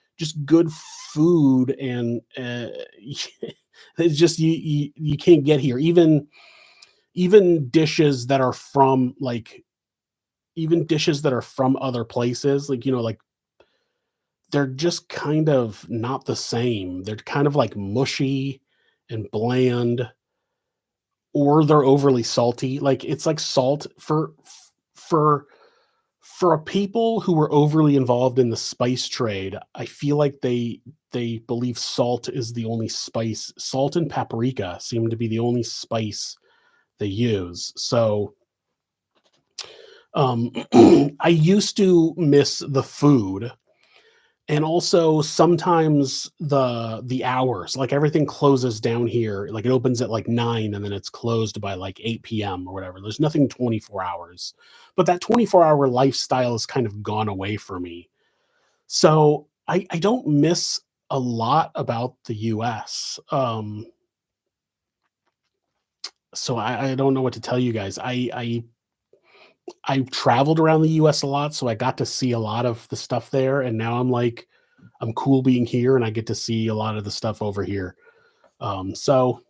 good food. And it's just you can't get here. Even dishes that are from like even dishes that are from other places, like, like they're just kind of not the same. They're kind of like mushy and bland, or they're overly salty. Like, it's like salt for for a people who were overly involved in the spice trade. I feel like they believe salt is the only spice. Salt and paprika seem to be the only spice they use. So I used to miss the food, and also sometimes the hours. Like, everything closes down here. Like, it opens at like 9 and then it's closed by like 8 p.m. or whatever. There's nothing 24 hours. But that 24-hour lifestyle has kind of gone away for me. So I don't miss a lot about the US. So I don't know what to tell you guys. I traveled around the US a lot, so I got to see a lot of the stuff there, and now I'm like, I'm cool being here, and I get to see a lot of the stuff over here. So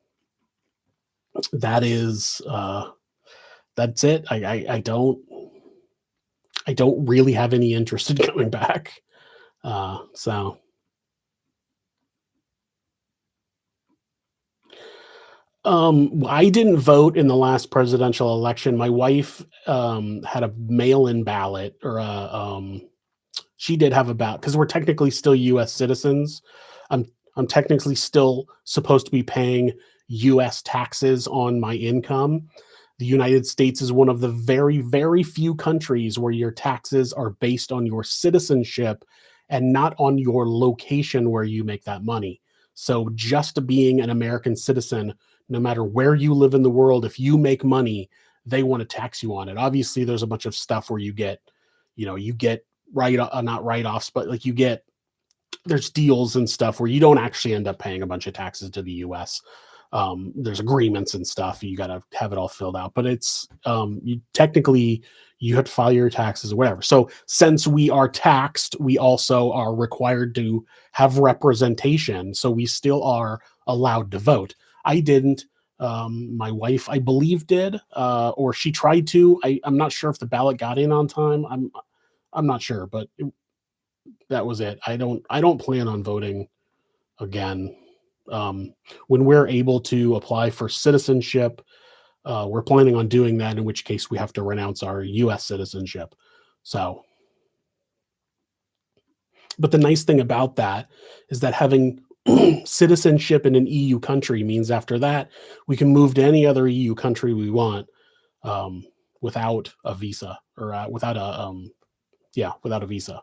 that is that's it. I don't really have any interest in coming back. So I didn't vote in the last presidential election. My wife, had a mail-in ballot or she did have a ballot because we're technically still US citizens. I'm I'm technically still supposed to be paying US taxes on my income. The United States is one of the very, very few countries where your taxes are based on your citizenship and not on your location where you make that money. So just being an American citizen, no matter where you live in the world, if you make money, they want to tax you on it. Obviously, there's a bunch of stuff where you get not write-offs, but like there's deals and stuff where you don't actually end up paying a bunch of taxes to the US. There's agreements and stuff. You got to have it all filled out, but it's you technically you have to file your taxes or whatever. So since we are taxed, we also are required to have representation. So we still are allowed to vote. I didn't. My wife, I believe, did, or she tried to. I'm not sure if the ballot got in on time. I'm not sure, but that was it. I don't plan on voting again. Um, when we're able to apply for citizenship, we're planning on doing that, in which case we have to renounce our US citizenship. So, but the nice thing about that is that having citizenship in an EU country means after that we can move to any other EU country we want, um, without a visa or without a yeah, without a visa.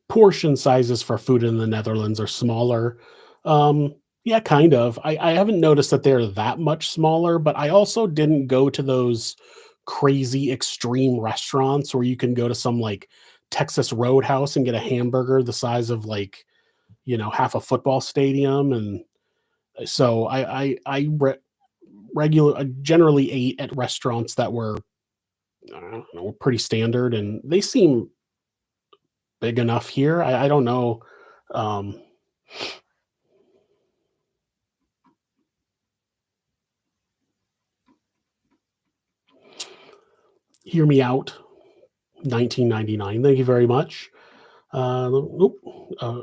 Portion sizes for food in the Netherlands are smaller. Yeah, kind of. I haven't noticed that they're that much smaller, but I also didn't go to those crazy extreme restaurants where you can go to some like Texas Roadhouse and get a hamburger the size of like, half a football stadium. And so I generally ate at restaurants that were, I don't know, pretty standard, and they seem big enough here. I don't know. Um, Hear Me Out, 1999. Thank you very much. Oop,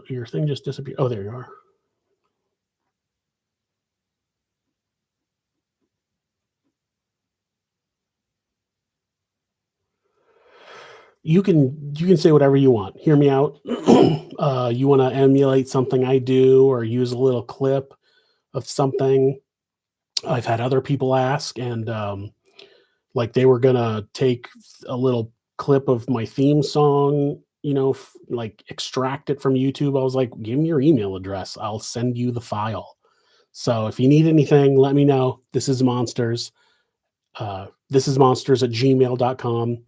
your thing just disappeared. Oh, there you are. You can say whatever you want. Hear me out. You want to emulate something I do or use a little clip of something. I've had other people ask, and like they were gonna take a little clip of my theme song, like extract it from YouTube. I was like, give me your email address. I'll send you the file. So if you need anything, let me know. This is monsters at gmail.com.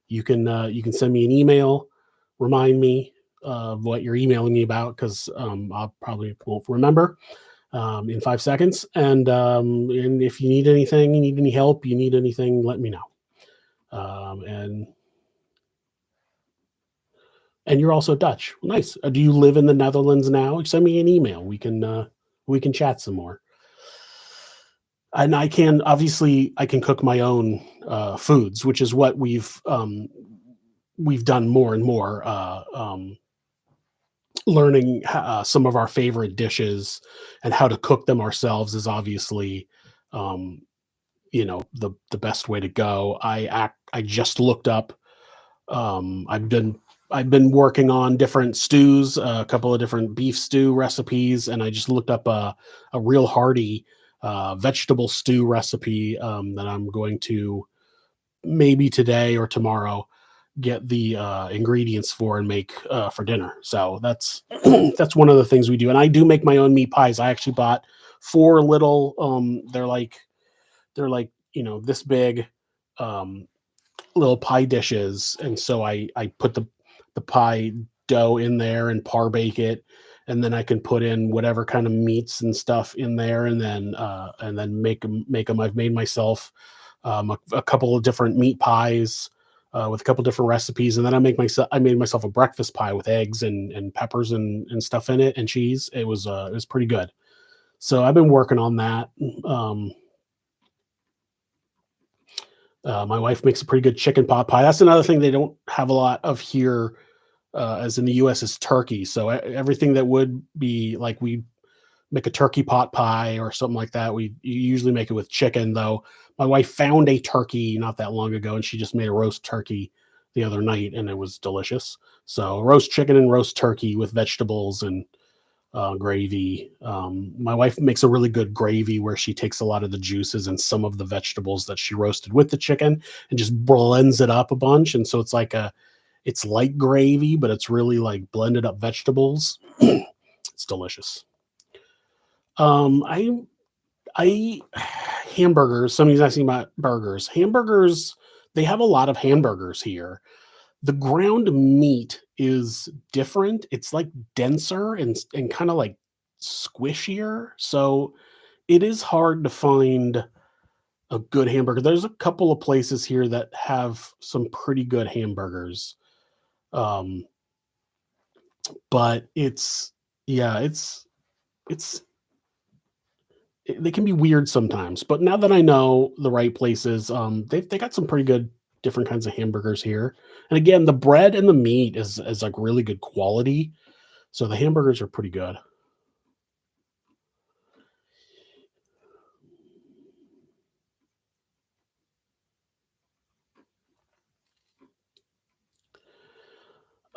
You can send me an email, remind me of what you're emailing me about, because I'll probably won't remember in 5 seconds. And if you need anything, you need any help, you need anything, let me know. And you're also Dutch. Nice. Do you live in the Netherlands now? Send me an email. We can chat some more. And I can cook my own foods, which is what we've done more and more. Learning some of our favorite dishes and how to cook them ourselves is obviously, um, the best way to go. I just looked up. I've been working on different stews, a couple of different beef stew recipes, and I just looked up a real hearty vegetable stew recipe that I'm going to maybe today or tomorrow get the ingredients for and make for dinner. So that's that's one of the things we do. And I do make my own meat pies. I actually bought four little. They're like this big, um, little pie dishes, and so I put the pie dough in there and par bake it, and then I can put in whatever kind of meats and stuff in there, and then make them. I've made myself a couple of different meat pies with a couple different recipes, and then I made myself a breakfast pie with eggs and peppers and stuff in it and cheese. It was pretty good. So I've been working on that. Um, My wife makes a pretty good chicken pot pie. That's another thing they don't have a lot of here, as in the US, is turkey. So everything that would be like we make a turkey pot pie or something like that. We usually make it with chicken, though. My wife found a turkey not that long ago, and she just made a roast turkey the other night, and it was delicious. So roast chicken and roast turkey with vegetables and gravy. My wife makes a really good gravy where she takes a lot of the juices and some of the vegetables that she roasted with the chicken and just blends it up a bunch. And so it's like gravy, but it's really like blended up vegetables. It's delicious. I hamburgers. Somebody's asking about burgers. Hamburgers. They have a lot of hamburgers here. The ground meat is different. It's like denser and kind of like squishier. So it is hard to find a good hamburger. There's a couple of places here that have some pretty good hamburgers. Um, but yeah, it's they can be weird sometimes. But now that I know the right places, they got some pretty good different kinds of hamburgers here. And again, the bread and the meat is like really good quality. So the hamburgers are pretty good.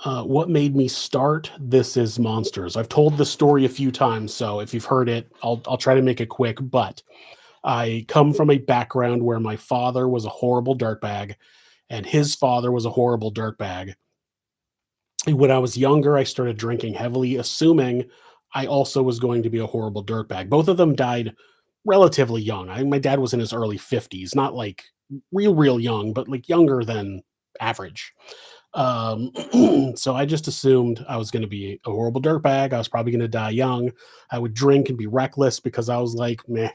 What made me start This Is Monsters? I've told the story a few times, so if you've heard it, I'll try to make it quick. But I come from a background where my father was a horrible dirtbag, and his father was a horrible dirtbag. When I was younger, I started drinking heavily, assuming I also was going to be a horrible dirtbag. Both of them died relatively young. My dad was in his early 50s, not like real young, but like younger than average. Um, so I just assumed I was going to be a horrible dirtbag. I was probably going to die young. I would drink and be reckless because I was like, meh.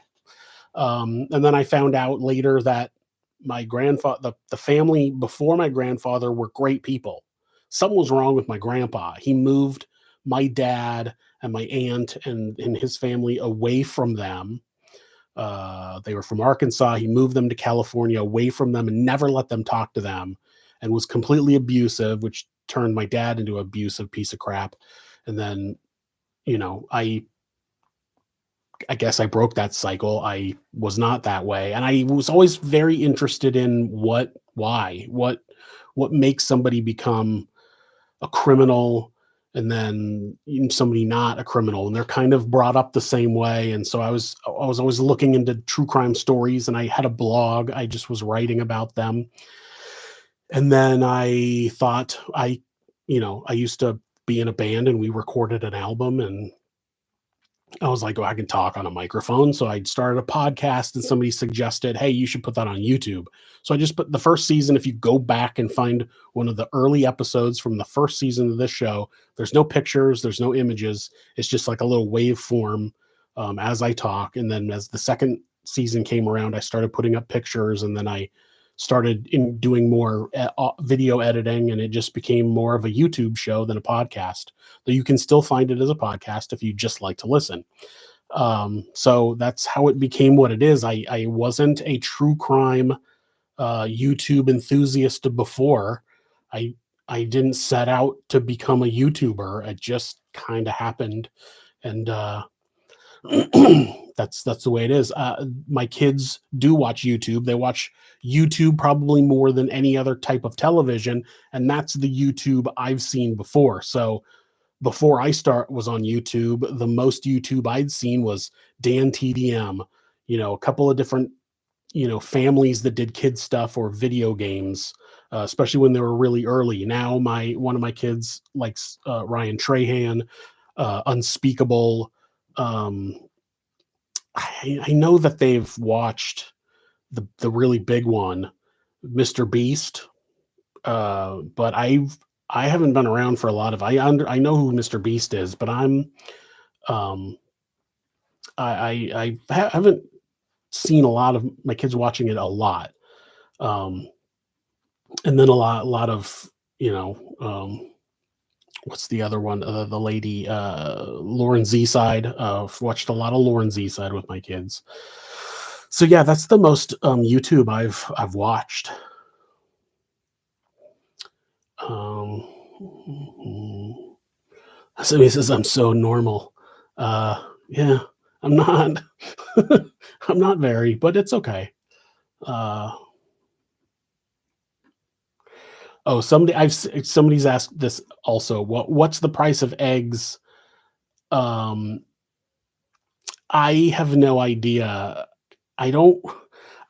And then I found out later that my grandfather, the family before my grandfather were great people. Something was wrong with my grandpa. He moved my dad and my aunt and his family away from them. They were from Arkansas. He moved them to California away from them and never let them talk to them and was completely abusive, which turned my dad into an abusive piece of crap. And then, you know, I guess I broke that cycle. I was not that way. And I was always very interested in what makes somebody become a criminal and then somebody not a criminal. And they're kind of brought up the same way. And so I was always looking into true crime stories and I had a blog. I just was writing about them. And then I thought I used to be in a band and we recorded an album and I was like, "Oh, I can talk on a microphone." So I started a podcast and somebody suggested, "Hey, you should put that on YouTube." So I just put the first season. If you go back and find one of the early episodes from the first season of this show, there's no pictures, there's no images. It's just like a little waveform as I talk. And then as the second season came around, I started putting up pictures and then I started in doing more video editing and it just became more of a YouTube show than a podcast. Though you can still find it as a podcast if you just like to listen. So that's how it became what it is. I wasn't a true crime YouTube enthusiast before. I I didn't set out to become a YouTuber. It just kind of happened, and that's the way it is. My kids do watch YouTube. They watch YouTube probably more than any other type of television, and that's the YouTube I've seen before. So before I start was on YouTube, the most YouTube I'd seen was Dan TDM, a couple of different, families that did kid stuff or video games, especially when they were really early. Now one of my kids likes Ryan Trahan, Unspeakable. Um, I know that they've watched the really big one, Mr. Beast, but I haven't been around for a lot of. I know who Mr. Beast is, but um haven't seen a lot of my kids watching it a lot. Um, and then a lot of what's the other one? The lady Lauren Z side. Watched a lot of Lauren Z side with my kids. So yeah, that's the most YouTube I've watched. Um, Somebody says I'm so normal. Yeah, I'm not. I'm not very, but it's okay. Uh, oh, somebody's asked this also. What's the price of eggs? Um, I have no idea. I don't.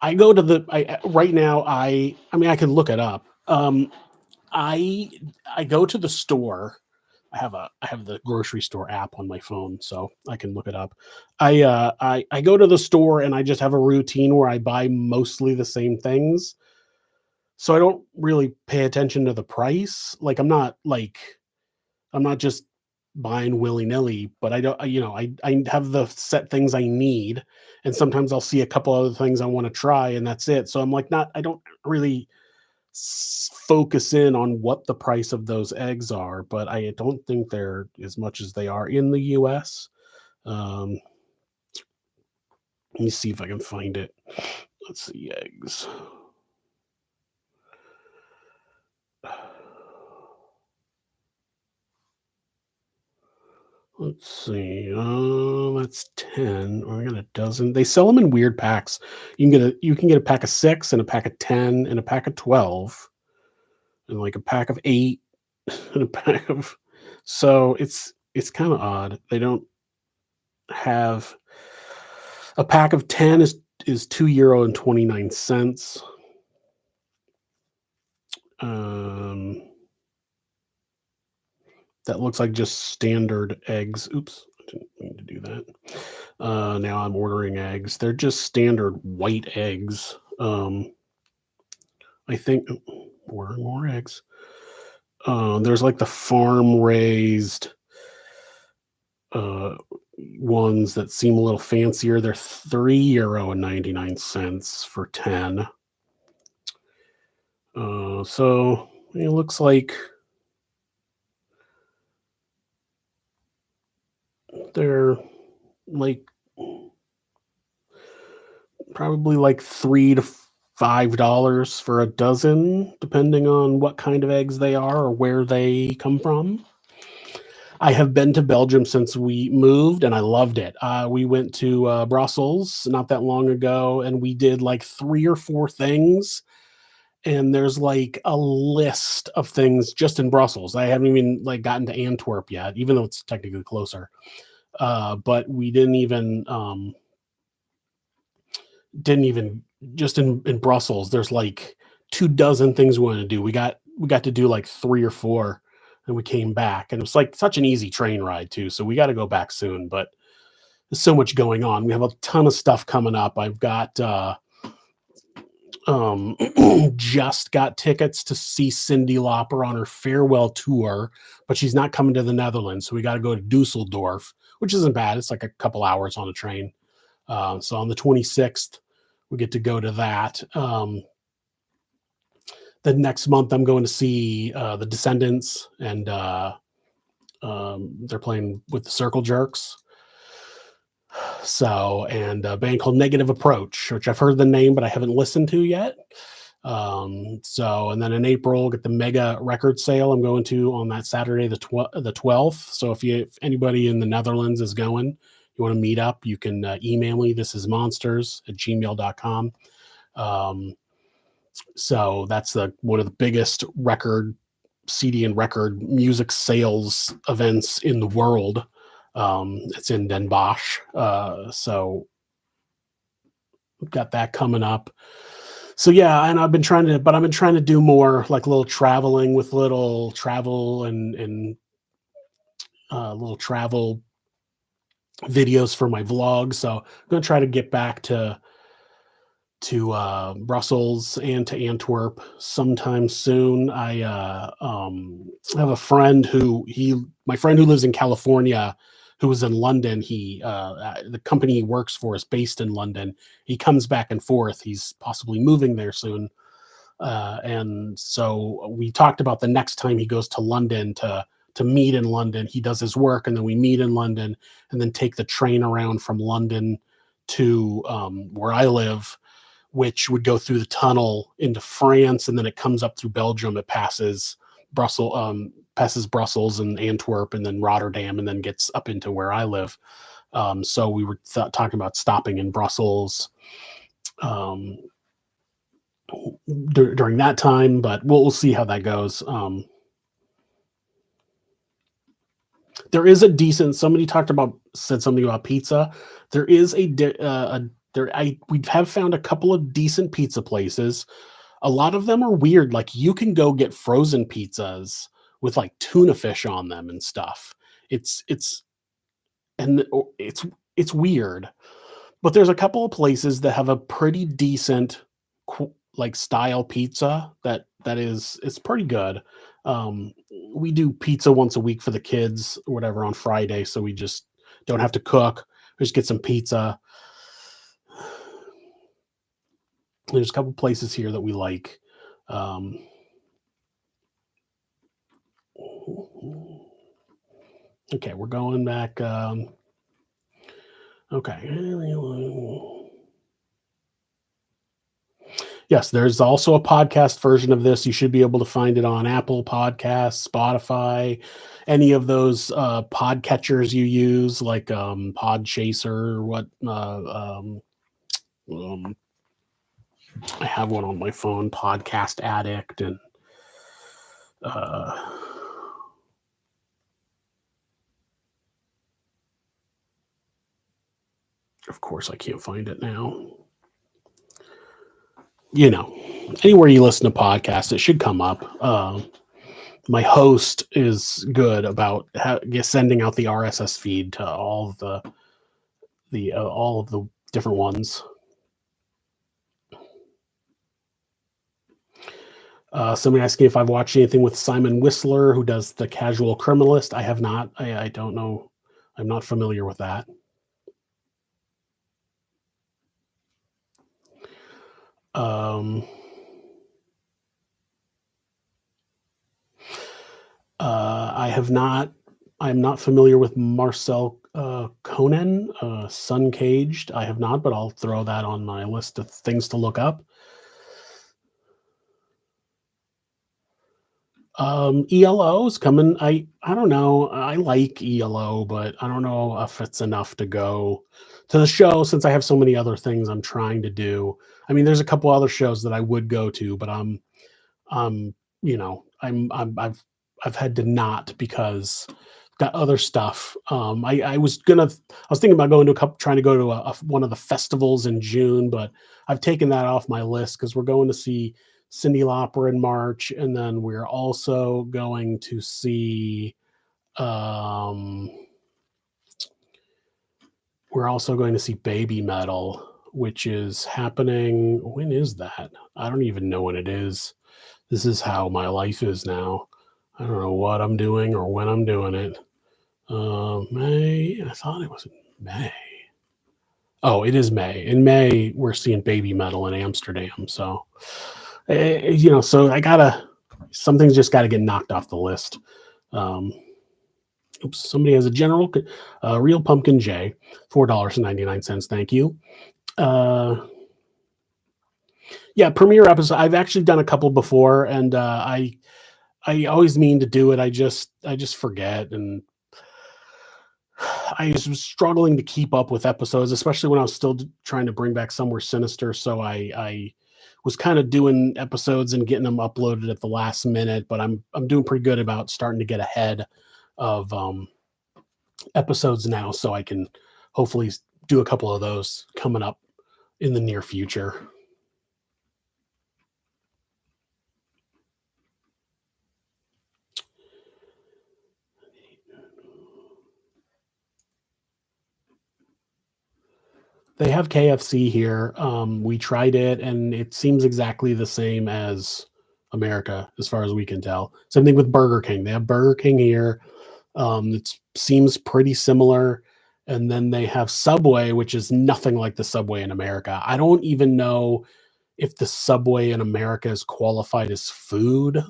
I go to the. Right now. I mean, I can look it up. I I go to the store. I have the grocery store app on my phone, so I can look it up. I go to the store and I just have a routine where I buy mostly the same things. So I don't really pay attention to the price. Like I'm not just buying willy-nilly, but I don't I have the set things I need, and sometimes I'll see a couple other things I wanna try, and that's it. So I'm like not I don't really focus in on what the price of those eggs are, but I don't think they're as much as they are in the US. Um, Let me see if I can find it. Let's see, eggs. Let's see. That's 10. Or I got a dozen. They sell them in weird packs. You can get a pack of 6 and a pack of 10 and a pack of 12 and like a pack of 8 and a pack of so it's kind of odd. They don't have a pack of 10 is €2 and 29 cents. Um, that looks like just standard eggs. Oops, I didn't mean to do that. Now I'm ordering eggs. They're just standard white eggs. I think ordering more eggs. There's like the farm raised uh, ones that seem a little fancier. They're €3 and 99 cents for 10. So it looks like they're like probably like $3 to $5 for a dozen, depending on what kind of eggs they are or where they come from. I have been to Belgium since we moved, and I loved it. We went to Brussels not that long ago, and we did like 3 or 4 things. And there's like a list of things just in Brussels. I haven't even like gotten to Antwerp yet, even though it's technically closer. But we didn't even just in Brussels, there's like 2 dozen things we wanted to do. We got to do like 3 or 4, and we came back, and it was like such an easy train ride too, so we gotta go back soon, but there's so much going on. We have a ton of stuff coming up. I've got, um, just got tickets to see Cyndi Lauper on her farewell tour, but she's not coming to the Netherlands, so we gotta go to Dusseldorf, which isn't bad. It's like a couple hours on a train. So on the 26th, we get to go to that. The next month, I'm going to see the Descendants, and they're playing with the Circle Jerks. So, and a band called Negative Approach, which I've heard the name, but I haven't listened to yet. So, and then in April, get the mega record sale I'm going to on that Saturday, the 12th. So if anybody in the Netherlands is going, you want to meet up, you can email me. This is monsters@gmail.com. So that's one of the biggest record CD and record music sales events in the world. It's in Den Bosch. So we've got that coming up. So yeah, and I've been trying to do more like little traveling with little travel and little travel videos for my vlog. So I'm gonna try to get back to Brussels and to Antwerp sometime soon. I have a friend my friend who lives in California, who was in London. The company he works for is based in London. He comes back and forth. He's possibly moving there soon. And so we talked about the next time he goes to London to meet in London. He does his work, and then we meet in London, and then take the train around from London to where I live, which would go through the tunnel into France, and then it comes up through Belgium. It passes Brussels and Antwerp, and then Rotterdam, and then gets up into where I live. So we were talking about stopping in Brussels um, during that time, but we'll see how that goes. There is a decent. Somebody said something about pizza. There is we have found a couple of decent pizza places. A lot of them are weird. Like, you can go get frozen pizzas with like tuna fish on them and stuff. It's and it's weird. But there's a couple of places that have a pretty decent like style pizza that is it's pretty good. Um, we do pizza once a week for the kids or whatever on Friday, so we just don't have to cook. We just get some pizza. There's a couple places here that we like. Um, okay, we're going back. Okay. Yes, there's also a podcast version of this. You should be able to find it on Apple Podcasts, Spotify, any of those podcatchers you use, like Podchaser. Um, I have one on my phone, Podcast Addict, and uh, of course, I can't find it now. Anywhere you listen to podcasts, it should come up. My host is good about sending out the RSS feed to all of the different ones. Somebody asking if I've watched anything with Simon Whistler, who does The Casual Criminalist. I have not. I don't know. I'm not familiar with that. I have not. I'm not familiar with Marcel Conan, Sun Caged. I have not, but I'll throw that on my list of things to look up. ELO's coming. I don't know. I like ELO, but I don't know if it's enough to go to the show since I have so many other things I'm trying to do. I mean, there's a couple other shows that I would go to, but um, I've had to not because I've got other stuff. I was thinking about going to trying to go to one of the festivals in June, but I've taken that off my list because we're going to see Cyndi Lauper in March, and then we're also going to see Baby Metal, which is happening. When is that? I don't even know when it is. This is how my life is now. I don't know what I'm doing or when I'm doing it. May. I thought it was May. Oh, it is May. In May, we're seeing Baby Metal in Amsterdam. So, so something's just got to get knocked off the list. Somebody has a Real Pumpkin J, $4.99. Thank you. Yeah, premiere episode. I've actually done a couple before, and I always mean to do it. I just forget, and I was struggling to keep up with episodes, especially when I was still trying to bring back Somewhere Sinister. So I was kind of doing episodes and getting them uploaded at the last minute, but I'm doing pretty good about starting to get ahead of episodes now, so I can hopefully do a couple of those coming up in the near future. They have KFC here. We tried it, and it seems exactly the same as America, as far as we can tell. Same thing with Burger King. They have Burger King here. It seems pretty similar. And then they have Subway, which is nothing like the Subway in America. I don't even know if the Subway in America is qualified as food,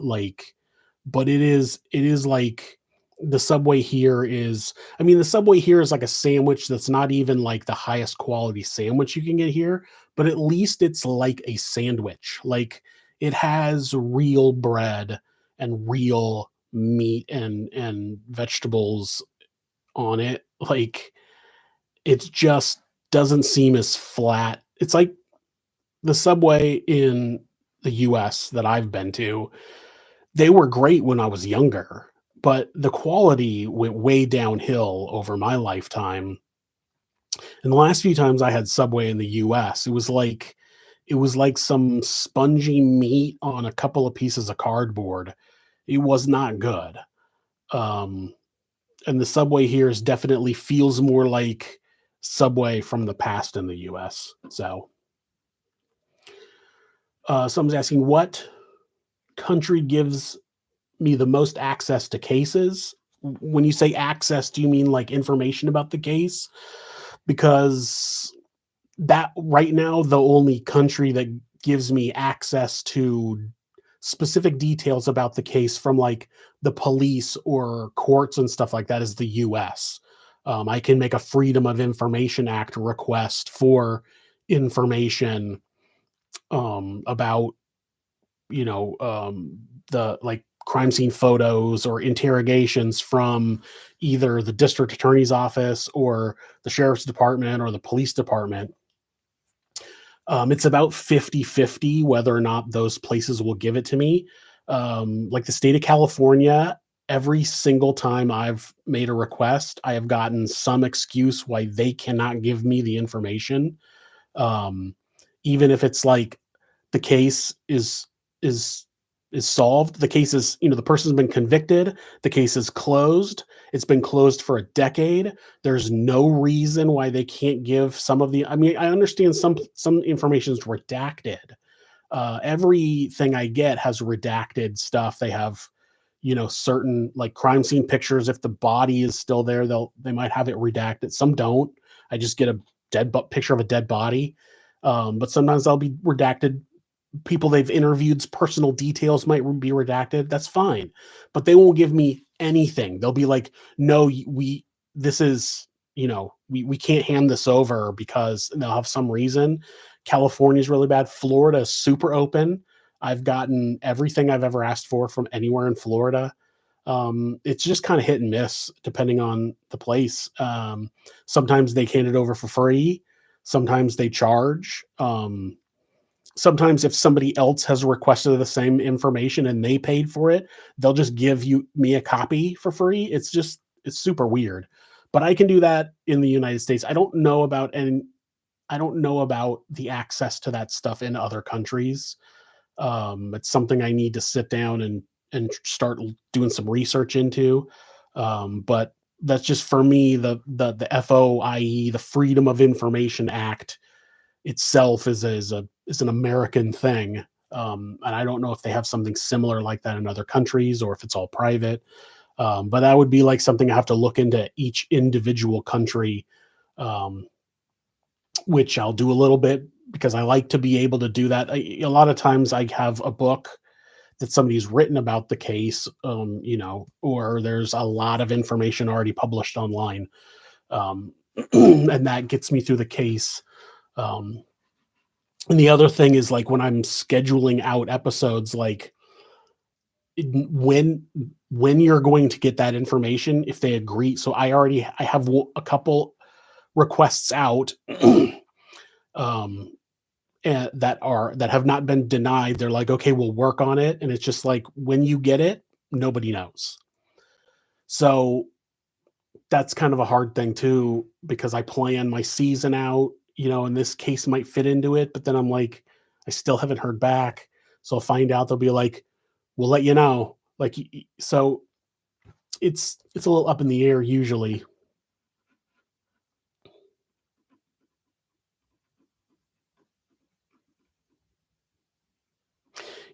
but it is like The Subway here is I mean, the Subway here is like a sandwich that's not even like the highest quality sandwich you can get here, but at least it's like a sandwich. Like, it has real bread and real meat and vegetables on it. Like, it just doesn't seem as flat. It's like the Subway in the US that I've been to, they were great when I was younger, but the quality went way downhill over my lifetime. And the last few times I had Subway in the US, it was like some spongy meat on a couple of pieces of cardboard. It was not good. Um, and the Subway here is definitely feels more like Subway from the past in the US. So, someone's asking what country gives me the most access to cases. When you say access, do you mean like information about the case? Because that right now, the only country that gives me access to specific details about the case from like the police or courts and stuff like that is the US. I can make a Freedom of Information Act request for information about the like crime scene photos or interrogations from either the district attorney's office or the sheriff's department or the police department. It's about 50-50 whether or not those places will give it to me. Like the state of California, every single time I've made a request, I have gotten some excuse why they cannot give me the information. um, Even if it's like the case is is solved, the case is, the person's been convicted, the case is closed, it's been closed for a decade. There's no reason why they can't give some of the, I mean, I understand some information is redacted. Everything I get has redacted stuff. They have, certain like crime scene pictures. If the body is still there, they might have it redacted. Some don't. I just get a picture of a dead body. But sometimes they'll be redacted. People they've interviewed's personal details might be redacted. That's fine, but they won't give me anything. They'll be like, "No, we this is we can't hand this over," because they'll have some reason. California's really bad. Florida is super open. I've gotten everything I've ever asked for from anywhere in Florida. It's just kind of hit and miss depending on the place. Sometimes they hand it over for free. Sometimes they charge. Sometimes if somebody else has requested the same information and they paid for it, they'll just give me a copy for free. It's super weird. But I can do that in the United States. I don't know about the access to that stuff in other countries. It's something I need to sit down and start doing some research into. But that's just for me the FOIE, the Freedom of Information Act itself is an American thing. And I don't know if they have something similar like that in other countries or if it's all private. But that would be like something I have to look into each individual country, um, which I'll do a little bit because I like to be able to do that. A lot of times I have a book that somebody's written about the case, or there's a lot of information already published online, and that gets me through the case. Um, and the other thing is like when I'm scheduling out episodes, like when you're going to get that information, if they agree. So I have a couple requests out. um, that have not been denied. They're like, okay, we'll work on it, and it's just like when you get it, nobody knows. So that's kind of a hard thing too because I plan my season out, and this case might fit into it, but then I'm like, I still haven't heard back. So I'll find out. They'll be like, we'll let you know. Like, so it's a little up in the air usually.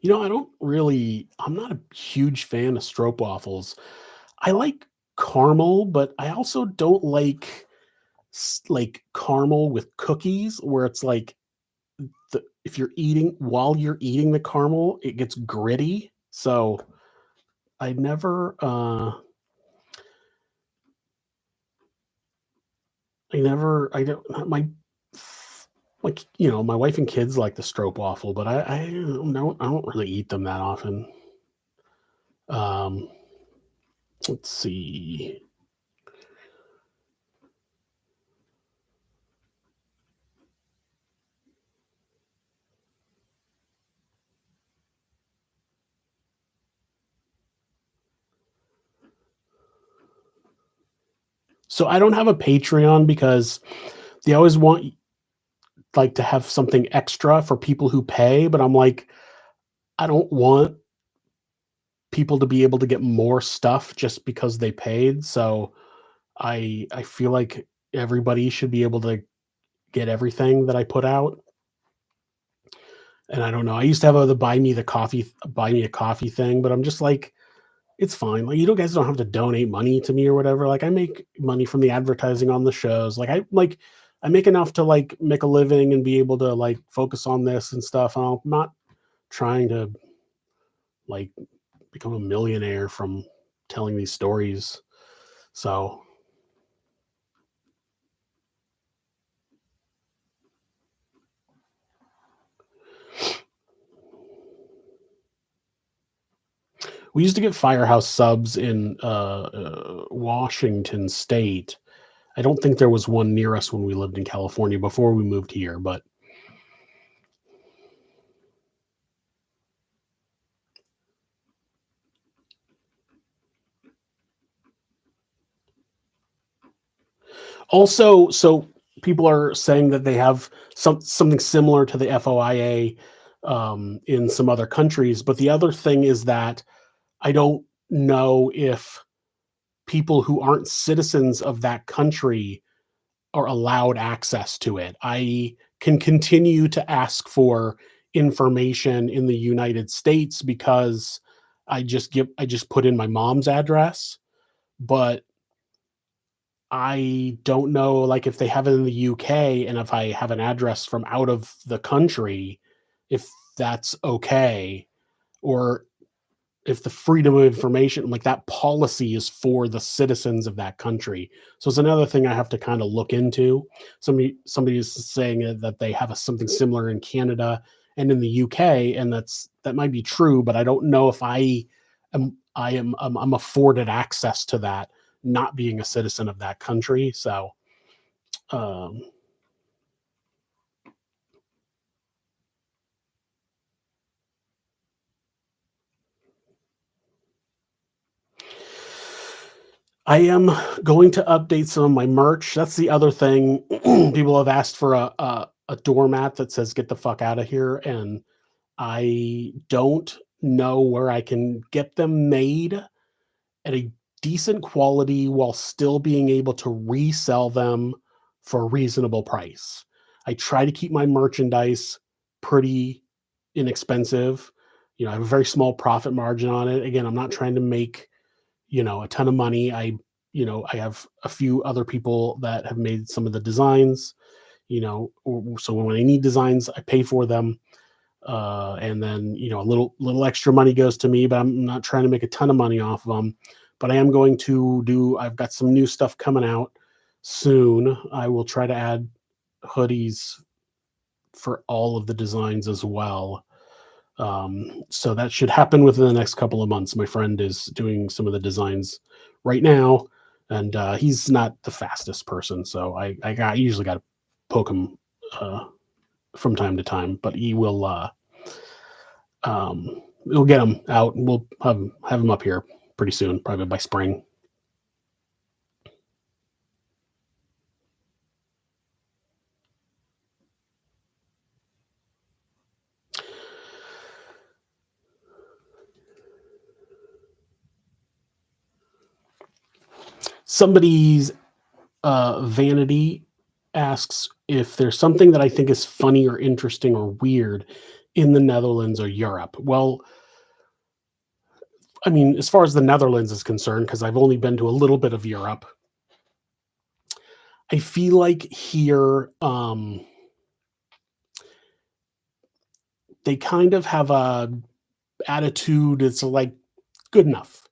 I'm not a huge fan of stroopwafels. I like caramel, but I also don't like like caramel with cookies where it's like if you're eating while you're eating the caramel, it gets gritty. So I never I don't like, my wife and kids like the stroopwafel, but I don't really eat them that often. Um, let's see. So I don't have a Patreon because they always want like to have something extra for people who pay, but I'm like, I don't want people to be able to get more stuff just because they paid. So I feel like everybody should be able to get everything that I put out. And I don't know. I used to have the buy me a coffee thing, but I'm just like, it's fine. Like, you don't guys don't have to donate money to me or whatever. Like, I make money from the advertising on the shows. I make enough to like make a living and be able to like focus on this and stuff. And I'm not trying to like become a millionaire from telling these stories. So we used to get Firehouse subs in Washington State. I don't think there was one near us when we lived in California before we moved here, but also, so people are saying that they have something similar to the FOIA in some other countries. But the other thing is that I don't know if people who aren't citizens of that country are allowed access to it. I can continue to ask for information in the United States because I just put in my mom's address, but I don't know, like, if they have it in the UK and if I have an address from out of the country, if that's okay, or if the freedom of information, like, that policy is for the citizens of that country. So it's another thing I have to kinda look into. Somebody is saying that they have something similar in Canada and in the UK, and that might be true, but I don't know if I'm afforded access to that, not being a citizen of that country. So, um, I am going to update some of my merch. That's the other thing. People have asked for a doormat that says "Get the fuck out of here," and I don't know where I can get them made at a decent quality while still being able to resell them for a reasonable price. I try to keep my merchandise pretty inexpensive. I have a very small profit margin on it. Again, I'm not trying to make, a ton of money. I have a few other people that have made some of the designs, so when I need designs, I pay for them. And then a little extra money goes to me, but I'm not trying to make a ton of money off of them. But I am going to do. I've got some new stuff coming out soon. I will try to add hoodies for all of the designs as well. So that should happen within the next couple of months. My friend is doing some of the designs right now, and he's not the fastest person, so I usually got to poke him uh, from time to time, but he will. We'll get them out, and we'll have them up here pretty soon, probably by spring. Somebody's vanity asks if there's something that I think is funny or interesting or weird in the Netherlands or Europe. Well, I mean, as far as the Netherlands is concerned, because I've only been to a little bit of Europe, I feel like here they kind of have a attitude. It's like good enough.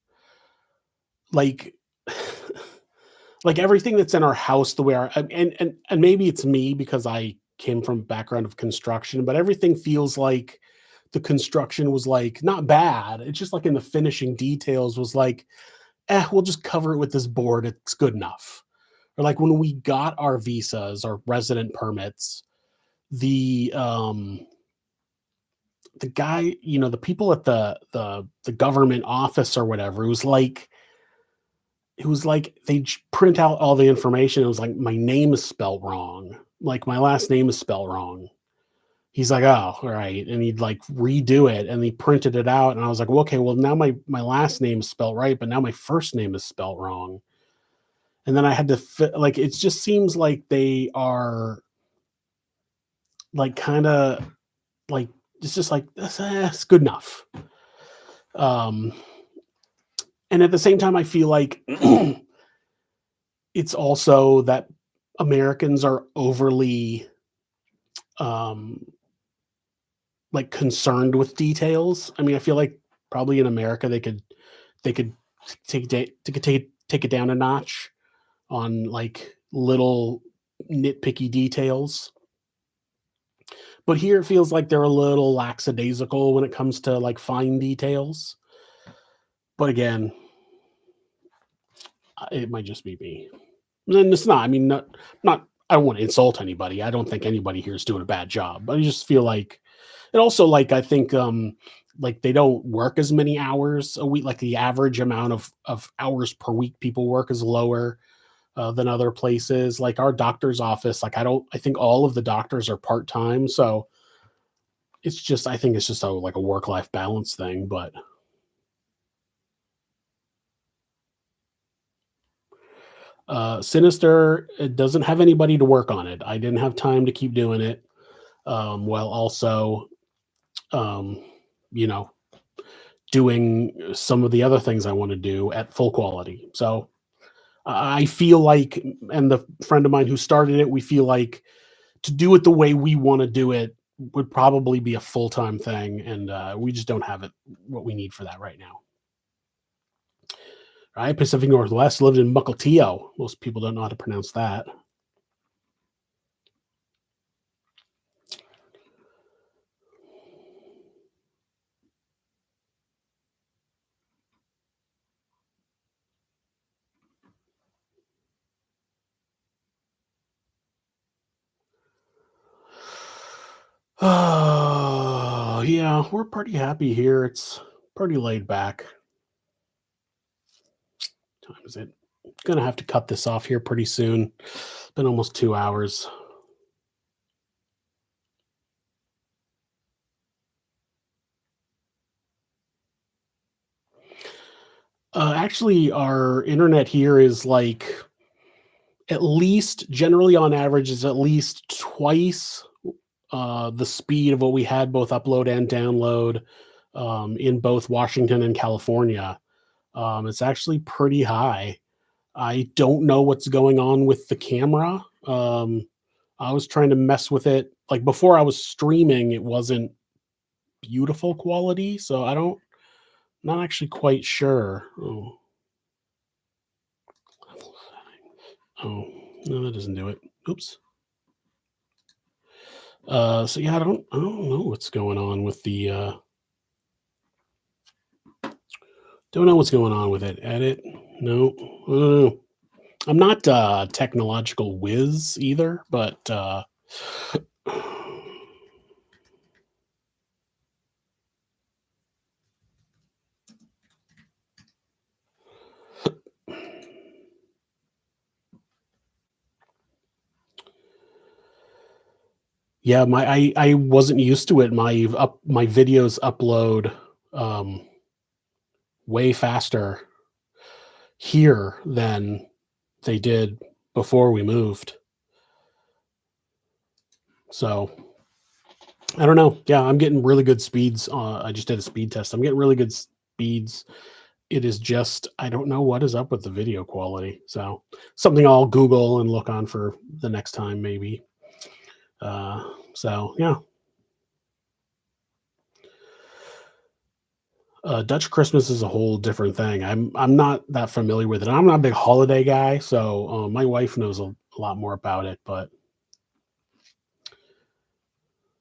Like like everything that's in our house, the way our and maybe it's me because I came from a background of construction, but everything feels like the construction was like not bad. It's just like in the finishing details was like, we'll just cover it with this board. It's good enough. Or like when we got our visas, our resident permits, the the guy, the people at the government office or whatever, it was like they print out all the information. It was like my name is spelled wrong. Like my last name is spelled wrong. He's like, oh, all right. And he'd like redo it and he printed it out. And I was like, well, okay, well, now my last name is spelled right, but now my first name is spelled wrong. And then I had to like, it just seems like they are like kind of like, it's just like, it's good enough. Um, and at the same time, I feel like it's also that Americans are overly um like concerned with details. I mean, I feel like probably in America they could take it down a notch on like little nitpicky details. But here it feels like they're a little lackadaisical when it comes to like fine details. But again, it might just be me. And it's not. I mean, not. I don't want to insult anybody. I don't think anybody here is doing a bad job. But I just feel like, and also like I think like they don't work as many hours a week. Like the average amount of hours per week people work is lower than other places. Like our doctor's office. Like I think all of the doctors are part time. So it's just. I think it's just a like a work life balance thing. But Sinister, it doesn't have anybody to work on it. I didn't have time to keep doing it. While also, um, you know, doing some of the other things I want to do at full quality. So I feel like, and the friend of mine who started it, we feel like to do it the way we want to do it would probably be a full time thing, and we just don't have it what we need for that right now. Right? Pacific Northwest lived in Mukilteo. Most people don't know how to pronounce that. Oh, yeah, we're pretty happy here. It's pretty laid back. What time is it? Gonna have to cut this off here pretty soon. It's been almost 2 hours. Actually, our internet here is like at least, generally on average, is at least twice the speed of what we had both upload and download in both Washington and California. It's actually pretty high. I don't know what's going on with the camera. I was trying to mess with it. Like before I was streaming, it wasn't beautiful quality. So not actually quite sure. Oh, no, that doesn't do it. Oops. So yeah, I don't know what's going on with the, don't know what's going on with it. Edit. No. I'm not technological whiz either, but yeah, I wasn't used to it. My videos upload um way faster here than they did before we moved. So I don't know. Yeah, I'm getting really good speeds. I just did a speed test. I'm getting really good speeds. It is just I don't know what is up with the video quality. So something I'll Google and look on for the next time maybe. So yeah. Dutch Christmas is a whole different thing. I'm not that familiar with it. I'm not a big holiday guy, so my wife knows a lot more about it. But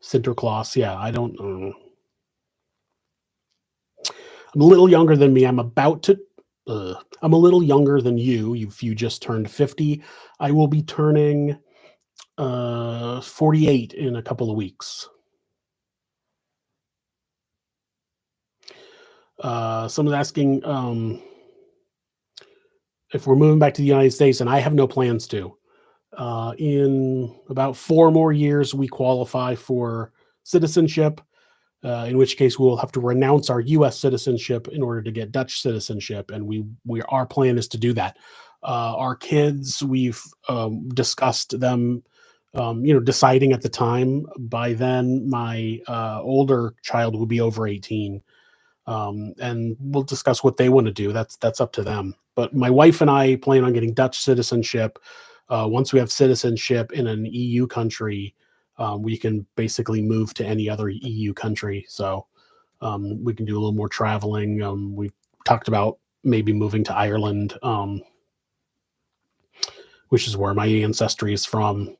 Sinterklaas, yeah, I don't. I'm a little younger than me. I'm a little younger than you. If you just turned 50, I will be turning 48 in a couple of weeks. Someone's asking if we're moving back to the United States, and I have no plans to. In about 4 more years, we qualify for citizenship, in which case we'll have to renounce our U.S. citizenship in order to get Dutch citizenship, and our plan is to do that. Our kids, we've discussed them, deciding at the time. By then, my older child will be over 18, and we'll discuss what they want to do. That's up to them. But my wife and I plan on getting Dutch citizenship. Once we have citizenship in an EU country, we can basically move to any other EU country. So we can do a little more traveling. We've talked about maybe moving to Ireland, which is where my ancestry is from.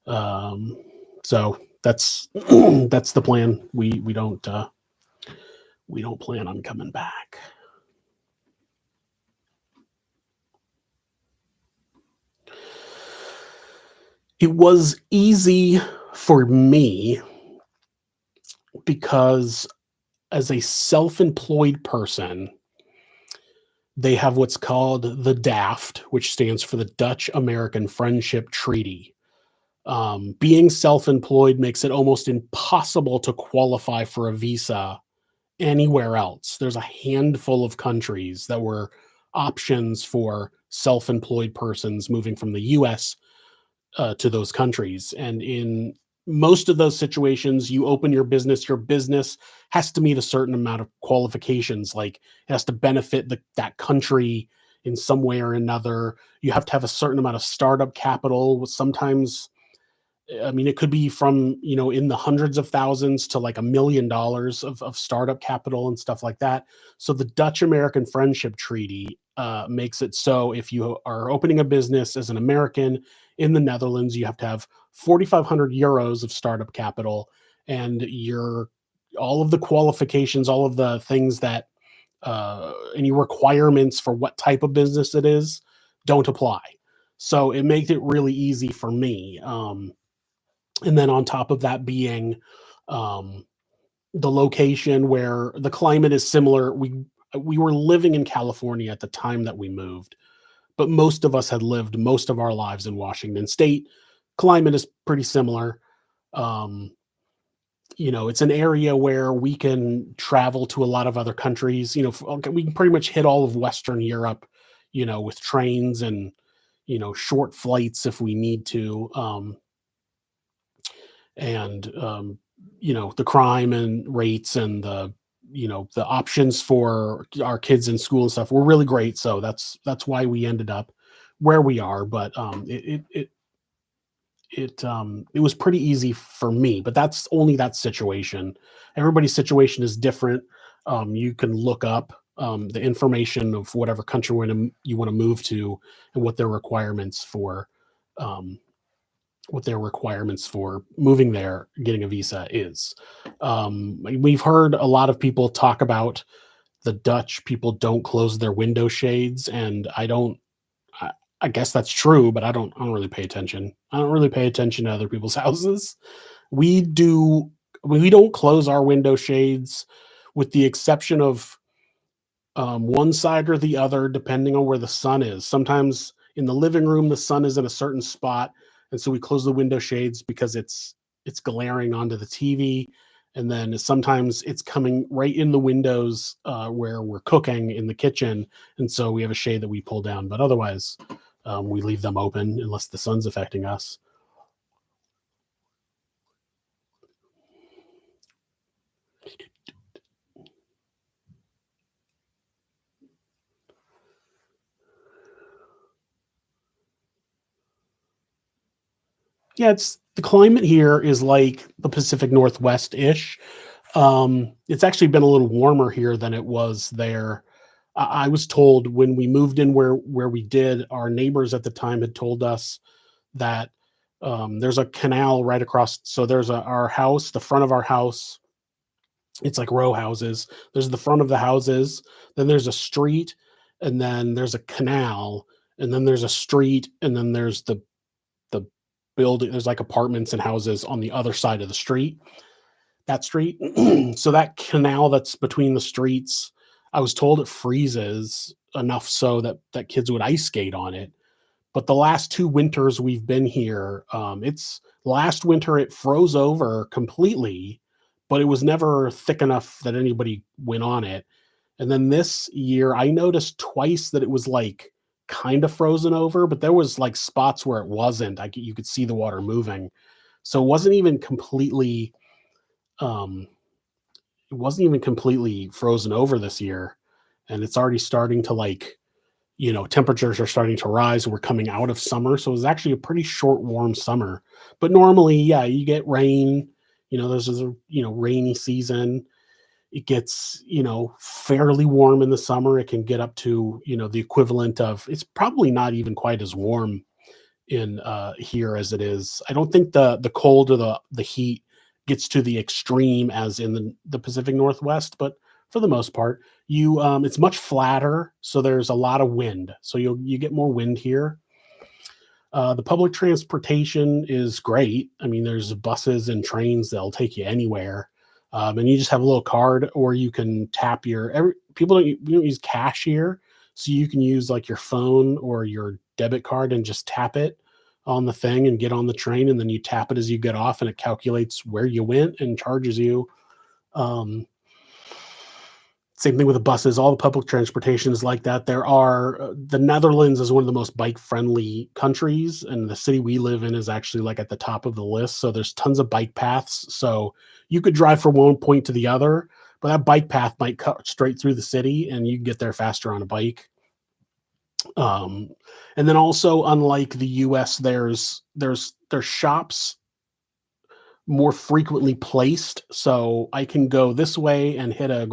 So that's that's the plan. We don't plan on coming back. It was easy for me because as a self-employed person, they have what's called the DAFT, which stands for the Dutch American Friendship Treaty. Being self-employed makes it almost impossible to qualify for a visa anywhere else. There's a handful of countries that were options for self-employed persons moving from the US to those countries. And in most of those situations, you open your business has to meet a certain amount of qualifications, like it has to benefit that country in some way or another. You have to have a certain amount of startup capital. Sometimes, I mean, it could be from, in the hundreds of thousands to like $1 million of startup capital and stuff like that. So the Dutch American Friendship Treaty makes it so if you are opening a business as an American in the Netherlands, you have to have 4,500 euros of startup capital, and all of the qualifications, all of the things that any requirements for what type of business it is don't apply. So it makes it really easy for me. And then on top of that being um, the location where the climate is similar. We were living in California at the time that we moved, but most of us had lived most of our lives in Washington State. Climate is pretty similar. Um, it's an area where we can travel to a lot of other countries. Okay, we can pretty much hit all of Western Europe, with trains and short flights if we need to. And the crime and rates and the options for our kids in school and stuff were really great. So that's why we ended up where we are. But it was pretty easy for me. But that's only that situation. Everybody's situation is different. You can look up the information of whatever country you want to move to and um, what their requirements for moving there, getting a visa is. We've heard a lot of people talk about the Dutch people don't close their window shades, and I don't. I, I guess that's true, but I don't really pay attention. I don't really pay attention to other people's houses. We do. We don't close our window shades, with the exception of one side or the other, depending on where the sun is. Sometimes in the living room, the sun is in a certain spot, and so we close the window shades because it's glaring onto the TV. And then sometimes it's coming right in the windows where we're cooking in the kitchen, and so we have a shade that we pull down. But otherwise, we leave them open unless the sun's affecting us. Yeah, it's the climate here is like the Pacific Northwest ish. It's actually been a little warmer here than it was there. I was told when we moved in where we did, our neighbors at the time had told us that there's a canal right across. So there's our house, the front of our house. It's like row houses. There's the front of the houses, then there's a street, and then there's a canal, and then there's a street, and then there's the building. There's like apartments and houses on the other side of the street. That street. So that canal that's between the streets, I was told it freezes enough so that kids would ice skate on it. But the last 2 winters we've been here, it's last winter it froze over completely, but it was never thick enough that anybody went on it. And then this year, I noticed twice that it was like kind of frozen over, but there was like spots where it wasn't. You could see the water moving, so um, it wasn't even completely frozen over this year, and it's already starting to like temperatures are starting to rise and we're coming out of summer. So it was actually a pretty short, warm summer. But normally, yeah, you get rain. There's a rainy season. It gets fairly warm in the summer. It can get up to the equivalent of, it's probably not even quite as warm in here as it is. I don't think the cold or the heat gets to the extreme as in the Pacific Northwest, but for the most part, it's much flatter, so there's a lot of wind. So you get more wind here. The public transportation is great. I mean, there's buses and trains that'll take you anywhere, and you just have a little card, or you can tap people don't use cash here, so you can use like your phone or your debit card and just tap it on the thing and get on the train, and then you tap it as you get off, and it calculates where you went and charges you. Um, Same thing with the buses. All the public transportation is like that. The Netherlands is one of the most bike friendly countries, and the city we live in is actually like at the top of the list. So there's tons of bike paths. So you could drive from one point to the other, but that bike path might cut straight through the city, and you can get there faster on a bike. Um, and then also, unlike the U.S., there's shops more frequently placed. So I can go this way and hit a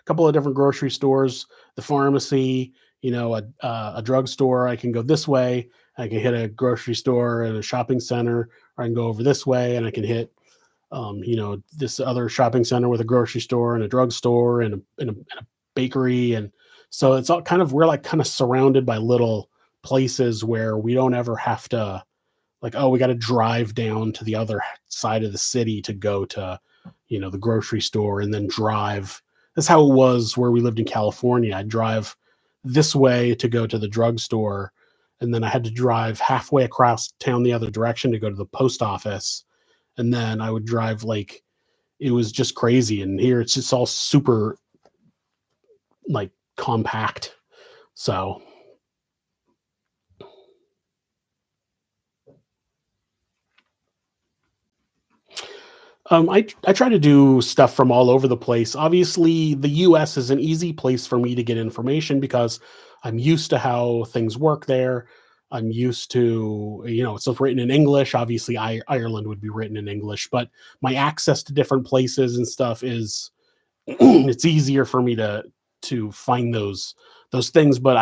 couple of different grocery stores, the pharmacy, a drugstore. I can go this way. I can hit a grocery store and a shopping center, or I can go over this way and I can hit, this other shopping center with a grocery store and a drugstore and a bakery. And so it's all we're like kind of surrounded by little places where we don't ever have to, like, oh, we got to drive down to the other side of the city to go to, the grocery store and then drive. That's how it was where we lived in California. I'd drive this way to go to the drugstore, and then I had to drive halfway across town the other direction to go to the post office. And then I would drive like, it was just crazy. And here it's just all super like compact. So I try to do stuff from all over the place. Obviously, the US is an easy place for me to get information because I'm used to how things work there. I'm used to, it's written in English. Obviously, Ireland would be written in English, but my access to different places and stuff is it's easier for me to find those things. But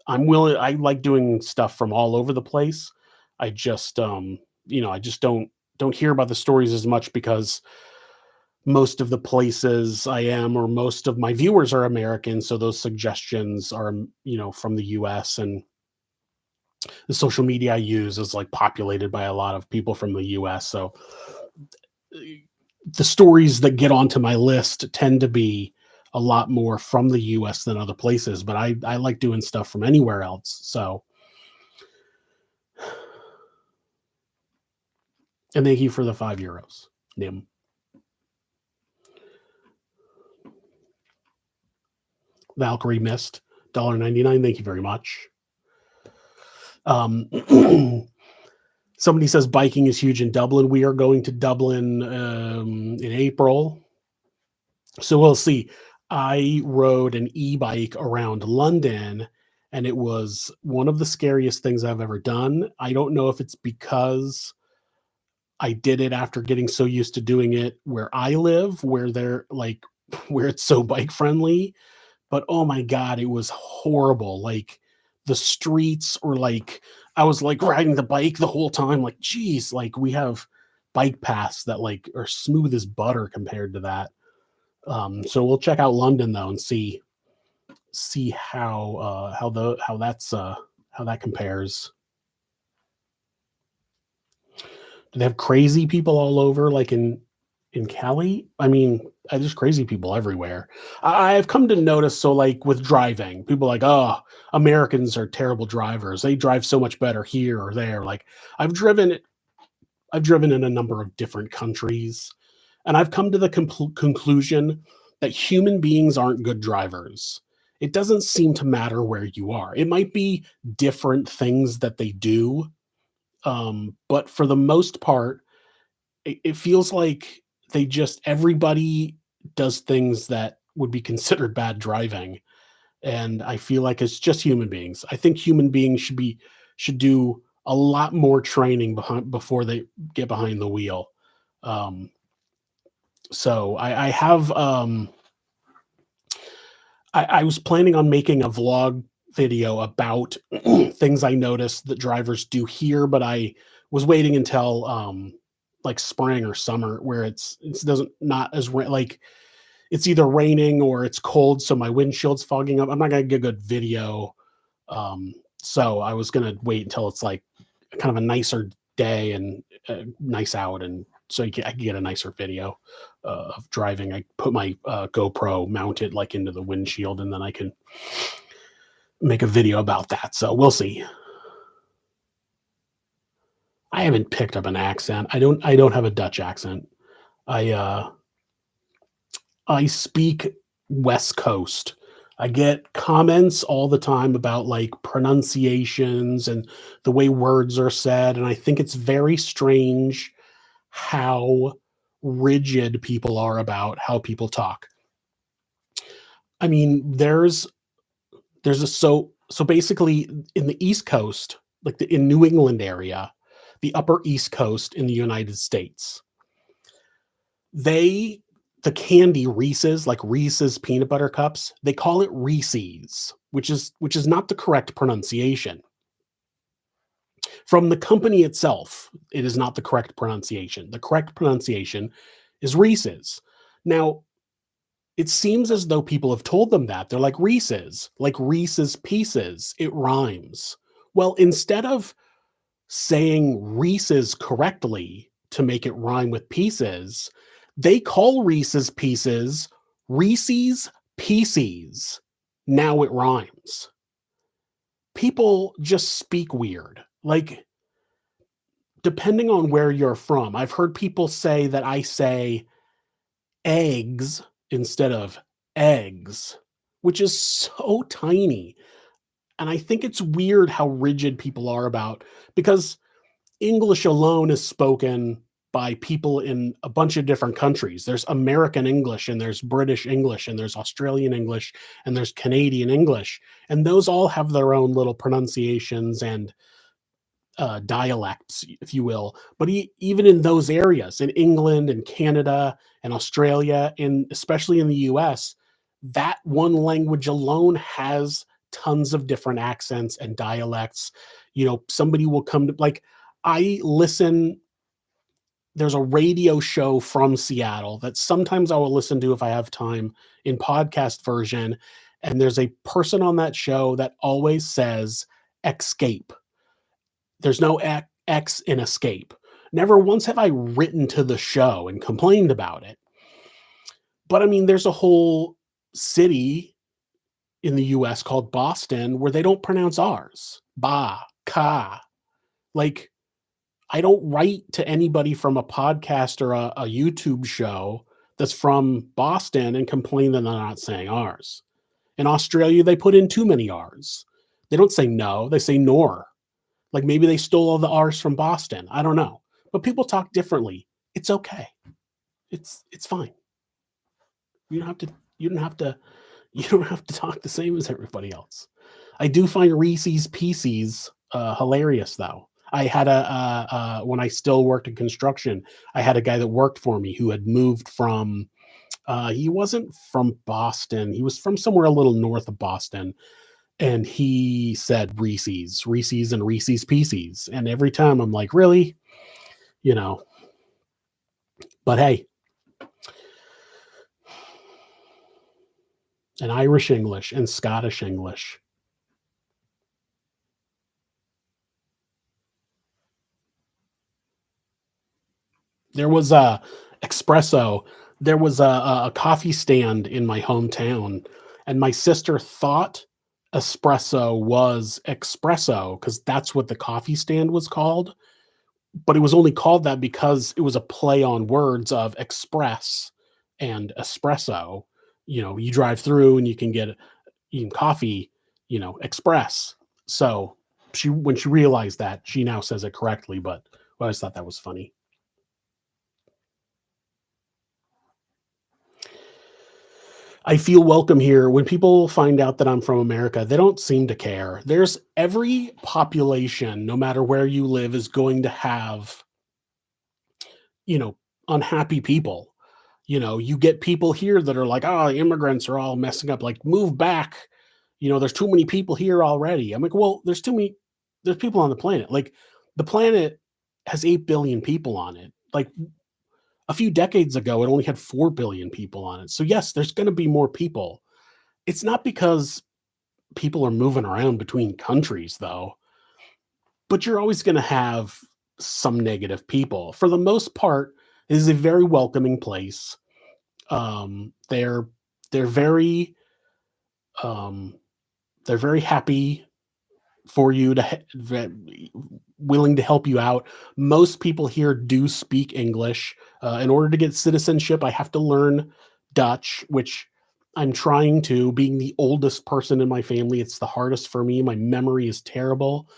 I'm willing. I like doing stuff from all over the place. I just I just don't hear about the stories as much because most of the places I am, or most of my viewers are American, so those suggestions are from the US, and the social media I use is like populated by a lot of people from the US. So the stories that get onto my list tend to be a lot more from the US than other places, but I like doing stuff from anywhere else. So, and thank you for the €5, Nim. Valkyrie missed $1.99. Thank you very much. Um, Somebody says biking is huge in Dublin. We are going to Dublin in April, so we'll see. I rode an e-bike around London, and it was one of the scariest things I've ever done. I don't know if it's because I did it after getting so used to doing it where I live, where they're like where it's so bike friendly, but oh my god, it was horrible. Like the streets or like I was like riding the bike the whole time, like, geez, like we have bike paths that like are smooth as butter compared to that. So we'll check out London though and see how that compares. Do they have crazy people all over like in Cali? I mean, there's crazy people everywhere. I've come to notice, so like with driving, people are like, oh, Americans are terrible drivers. They drive so much better here or there. Like I've driven I've driven in a number of different countries, and I've come to the conclusion that human beings aren't good drivers. It doesn't seem to matter where you are. It might be different things that they do, but for the most part, it feels like everybody does things that would be considered bad driving, and I feel like it's just human beings. I think human beings should do a lot more training before they get behind the wheel. Um, so I have I was planning on making a vlog video about things I noticed that drivers do here, but I was waiting until like spring or summer where it's doesn't not as like it's either raining or it's cold, so my windshield's fogging up. I'm not gonna get a good video. So I was gonna wait until it's like kind of a nicer day and nice out, and so I can get a nicer video of driving. I put my GoPro mounted like into the windshield, and then I can make a video about that. So we'll see. I haven't picked up an accent. I don't have a Dutch accent. I I speak West Coast. I get comments all the time about like pronunciations and the way words are said. And I think it's very strange how rigid people are about how people talk. I mean, there's a so basically in the East Coast, like in New England area, the upper East Coast in the United States, they the candy Reese's, like Reese's peanut butter cups, they call it Reese's, which is not the correct pronunciation. From the company itself, it is not the correct pronunciation. The correct pronunciation is Reese's. Now, it seems as though people have told them that. They're like Reese's Pieces. It rhymes. Well, instead of saying Reese's correctly to make it rhyme with pieces, they call Reese's Pieces Reese's Pieces. Now it rhymes. People just speak weird. Like, depending on where you're from, I've heard people say that I say eggs instead of eggs, which is so tiny. And I think it's weird how rigid people are about, because English alone is spoken by people in a bunch of different countries. There's American English and there's British English and there's Australian English and there's Canadian English. And those all have their own little pronunciations and dialects, if you will. But even in those areas, in England and Canada and Australia, and especially in the US, that one language alone has tons of different accents and dialects. Somebody will come to like, I listen, there's a radio show from Seattle that sometimes I will listen to if I have time in podcast version. And there's a person on that show that always says escape. There's no X in escape. Never once have I written to the show and complained about it. But I mean, there's a whole city in the US called Boston where they don't pronounce R's. Ba, ka. Like, I don't write to anybody from a podcast or a YouTube show that's from Boston and complain that they're not saying R's. In Australia, they put in too many R's. They don't say no, they say nor. Like maybe they stole all the R's from Boston. I don't know. But people talk differently. It's okay. It's fine. You don't have to you don't have to you don't have to talk the same as everybody else. I do find Reese's Pieces hilarious though. I had when I still worked in construction, I had a guy that worked for me who had moved from, he wasn't from Boston, he was from somewhere a little north of Boston, and he said Reese's, Reese's and Reese's Pieces, and every time I'm like, "Really?" You know? But hey, and Irish English and Scottish English. There was a espresso. There was a coffee stand in my hometown, and my sister thought espresso was espresso because that's what the coffee stand was called, but it was only called that because it was a play on words of express and espresso. You drive through and you can get eating coffee, express. So when she realized that, she now says it correctly, but I always thought that was funny. I feel welcome here. When people find out that I'm from America, they don't seem to care. There's every population, no matter where you live, is going to have, you know, unhappy people. You get people here that are like, oh, immigrants are all messing up, like, move back. There's too many people here already. I'm like, well, there's people on the planet. Like, the planet has 8 billion people on it. Like, a few decades ago, it only had 4 billion people on it. So, yes, there's going to be more people. It's not because people are moving around between countries, though, but you're always going to have some negative people. For the most part, it is a very welcoming place. They're very um, they're very happy for you willing to help you out. Most people here do speak English. In order to get citizenship, I have to learn Dutch, which I'm trying to. Being the oldest person in my family, it's the hardest for me. My memory is terrible,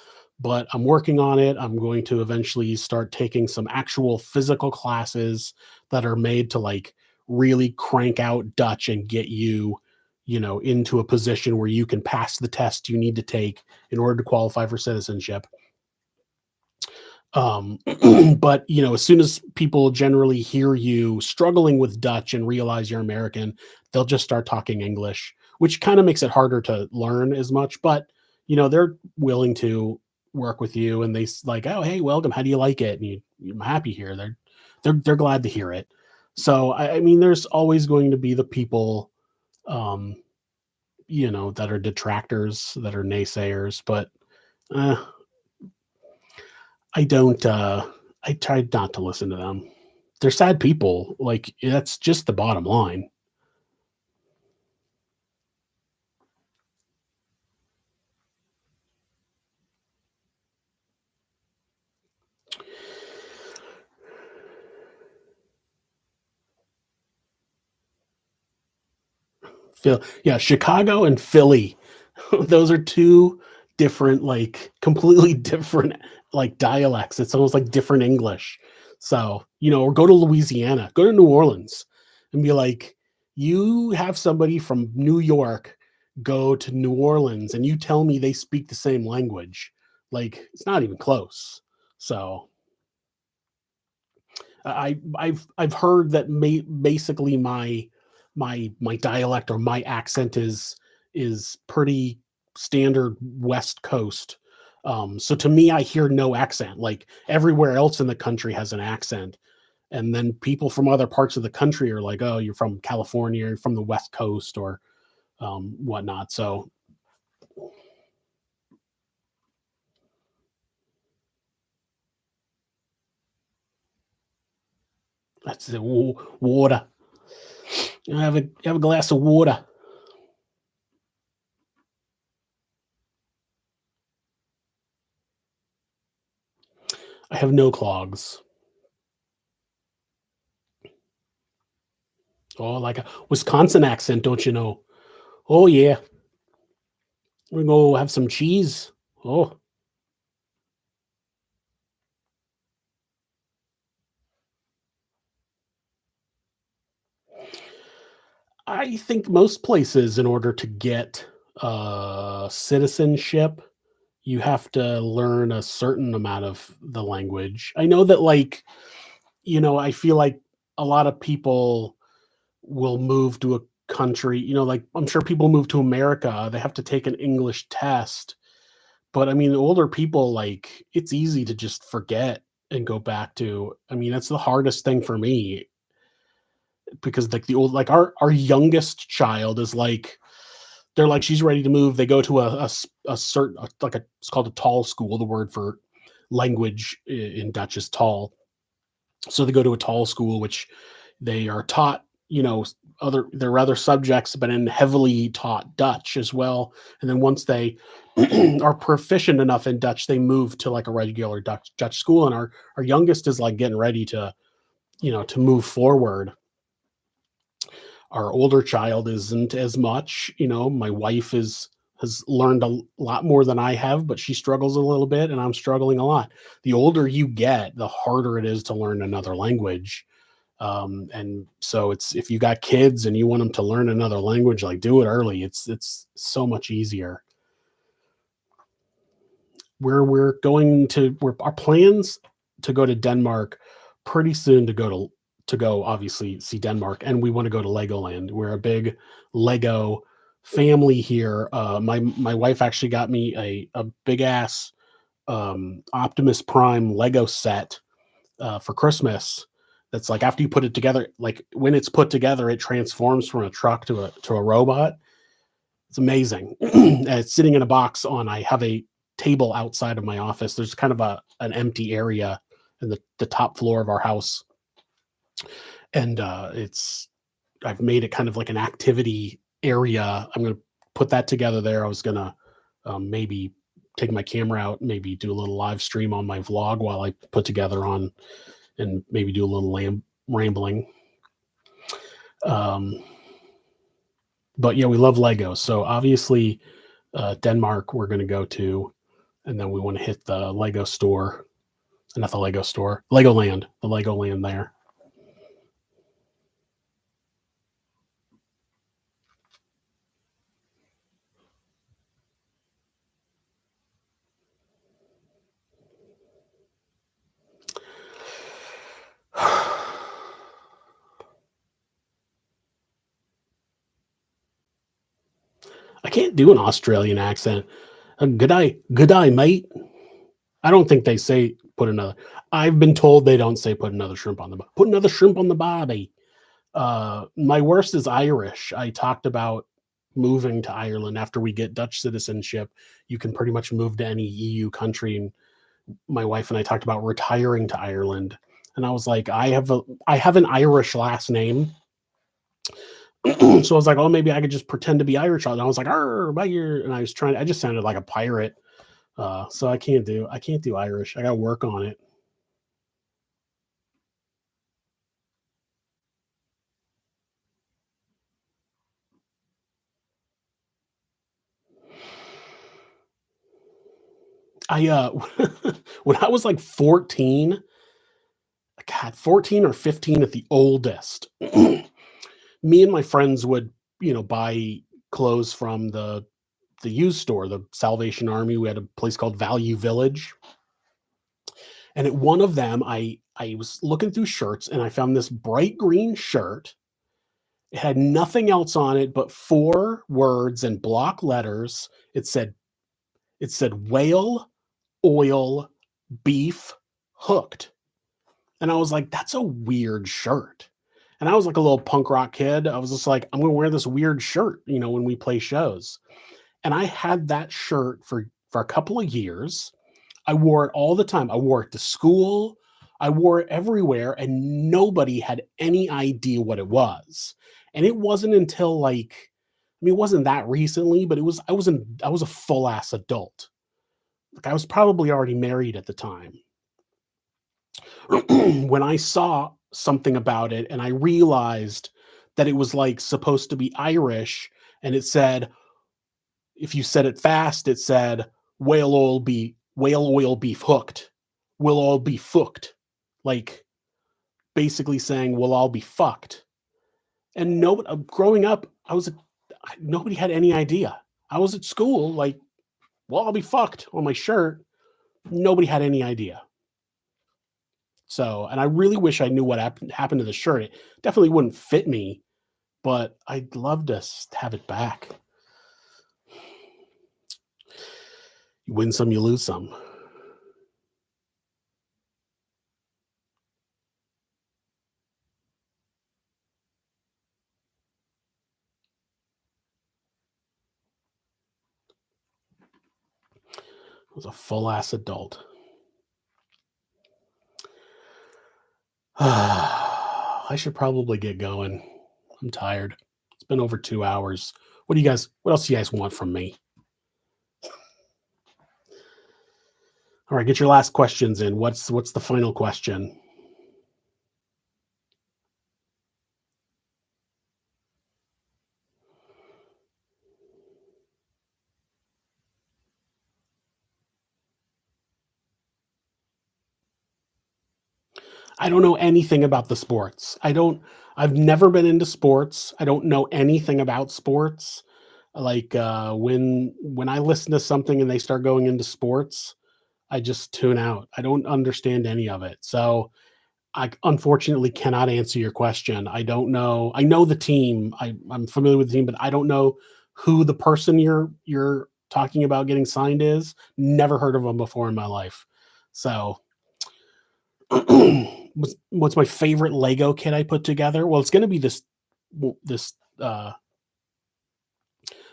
but I'm working on it. I'm going to eventually start taking some actual physical classes that are made to like really crank out Dutch and get you into a position where you can pass the test you need to take in order to qualify for citizenship. Um, but as soon as people generally hear you struggling with Dutch and realize you're American, they'll just start talking English, which kind of makes it harder to learn as much. But they're willing to work with you, and like, oh, hey, welcome. How do you like it? And I'm happy here. They're glad to hear it. So I mean, there's always going to be the people, um, that are detractors, that are naysayers, but uh, I don't. I tried not to listen to them. They're sad people. Like, that's just the bottom line. Yeah, Chicago and Philly. Those are two different, like, completely different, like, dialects. It's almost like different English. So, or go to Louisiana, go to New Orleans, and be like, you have somebody from New York go to New Orleans, and you tell me they speak the same language. Like, it's not even close. So I've heard that basically my dialect or my accent is pretty standard West Coast. So to me, I hear no accent. Like, everywhere else in the country has an accent, and then people from other parts of the country are like, "Oh, you're from California, you're from the West Coast, or whatnot." So that's it. Water. Have a glass of water. I have no clogs. Oh, like a Wisconsin accent, don't you know? Oh yeah, we're gonna go have some cheese. Oh, I think most places, in order to get citizenship, you have to learn a certain amount of the language. I know that, like, I feel like a lot of people will move to a country, like, I'm sure people move to America, they have to take an English test. But I mean, older people, like, it's easy to just forget and go back to. I mean, that's the hardest thing for me because, like, our youngest child is like, they're like, she's ready to move. They go to a certain, like, it's called a tall school. The word for language in Dutch is tall. So they go to a tall school, which they are taught, there are other subjects, but in heavily taught Dutch as well. And then once they are proficient enough in Dutch, they move to like a regular Dutch school. And our youngest is like getting ready to, to move forward. Our older child isn't as much. My wife has learned a lot more than I have, but she struggles a little bit and I'm struggling a lot. The older you get, the harder it is to learn another language. And so it's, if you got kids and you want them to learn another language, like, do it early. It's so much easier. We're our plans to go to Denmark pretty soon, to go obviously see Denmark, and we want to go to Legoland. We're a big Lego family here. My wife actually got me a big ass Optimus Prime Lego set for Christmas. That's like, after you put it together, like when it's put together, it transforms from a truck to a robot. It's amazing. And it's sitting in a box I have a table outside of my office. There's kind of an empty area in the top floor of our house. And I've made it kind of like an activity area. I'm going to put that together there. I was going to maybe take my camera out, maybe do a little live stream on my vlog while I put together on, and maybe do a little rambling. But yeah, we love Lego. So obviously, Denmark we're going to go to, and then we want to hit the Lego store, not the Lego store, Legoland, the Legoland there. I can't do an Australian accent. Good day, mate. I don't think they say put another. I've been told they don't say put another shrimp on the put another shrimp on the barbie. My worst is Irish. I talked about moving to Ireland after we get Dutch citizenship. You can pretty much move to any EU country. And my wife and I talked about retiring to Ireland. And I was like, I have an Irish last name. So I was like, oh, maybe I could just pretend to be Irish. And I was like, and I just sounded like a pirate. So I can't do Irish. I got to work on it. I when I was like 14, God, 14 or 15 at the oldest, me and my friends would, buy clothes from the used store, the Salvation Army. We had a place called Value Village. And at one of them, I was looking through shirts and I found this bright green shirt. It had nothing else on it but four words in block letters. It said whale, oil, beef, hooked. And I was like, that's a weird shirt. And I was like a little punk rock kid. I was just like, I'm going to wear this weird shirt, when we play shows. And I had that shirt for a couple of years. I wore it all the time. I wore it to school. I wore it everywhere, and nobody had any idea what it was. And it wasn't until it wasn't that recently, but I was a full ass adult. Like, I was probably already married at the time. When I saw something about it and I realized that it was like supposed to be Irish, and it said, if you said it fast, it said whale oil beef hooked. We'll all be fucked. Like, basically saying we'll all be fucked. And growing up, nobody had any idea. I was at school, like, well, I'll be fucked on my shirt. Nobody had any idea. So, and I really wish I knew what happened to the shirt. It definitely wouldn't fit me, but I'd love to have it back. You win some, you lose some. I was a full ass adult. I should probably get going. I'm tired. It's been over 2 hours. What else do you guys want from me? All right, get your last questions in. What's the final question? I don't know anything about the sports. I've never been into sports. I don't know anything about sports. Like when I listen to something and they start going into sports, I just tune out. I don't understand any of it. So I unfortunately cannot answer your question. I don't know. I know the team. I'm familiar with the team, but I don't know who the person you're talking about getting signed is. Never heard of them before in my life. So what's my favorite Lego kit I put together? Well, it's going to be this uh,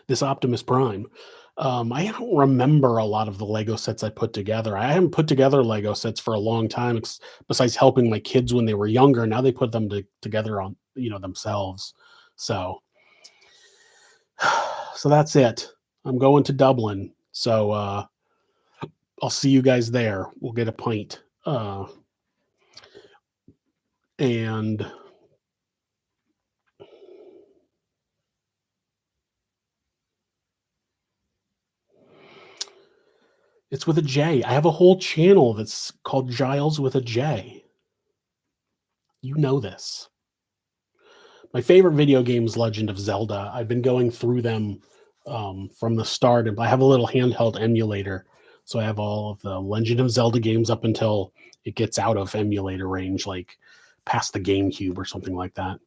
this Optimus Prime. I don't remember a lot of the Lego sets I put together. I haven't put together Lego sets for a long time, besides helping my kids when they were younger. Now they put them together on themselves. So, so that's it. I'm going to Dublin. So I'll see you guys there. We'll get a pint. And it's with a J. I have a whole channel that's called Jiles with a J. You know this. My favorite video game is Legend of Zelda. I've been going through them from the start, and I have a little handheld emulator, so I have all of the Legend of Zelda games up until it gets out of emulator range, like past the GameCube or something like that.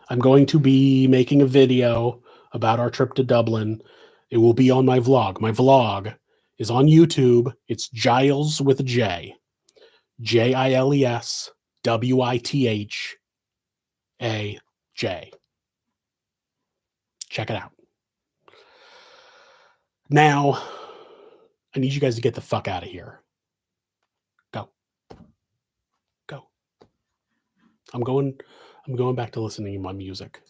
I'm going to be making a video about our trip to Dublin. It will be on my vlog. My vlog is on YouTube. It's Giles with a J. JILESWITHAJ. Check it out. Now, I need you guys to get the fuck out of here. Go. Go. I'm going back to listening to my music.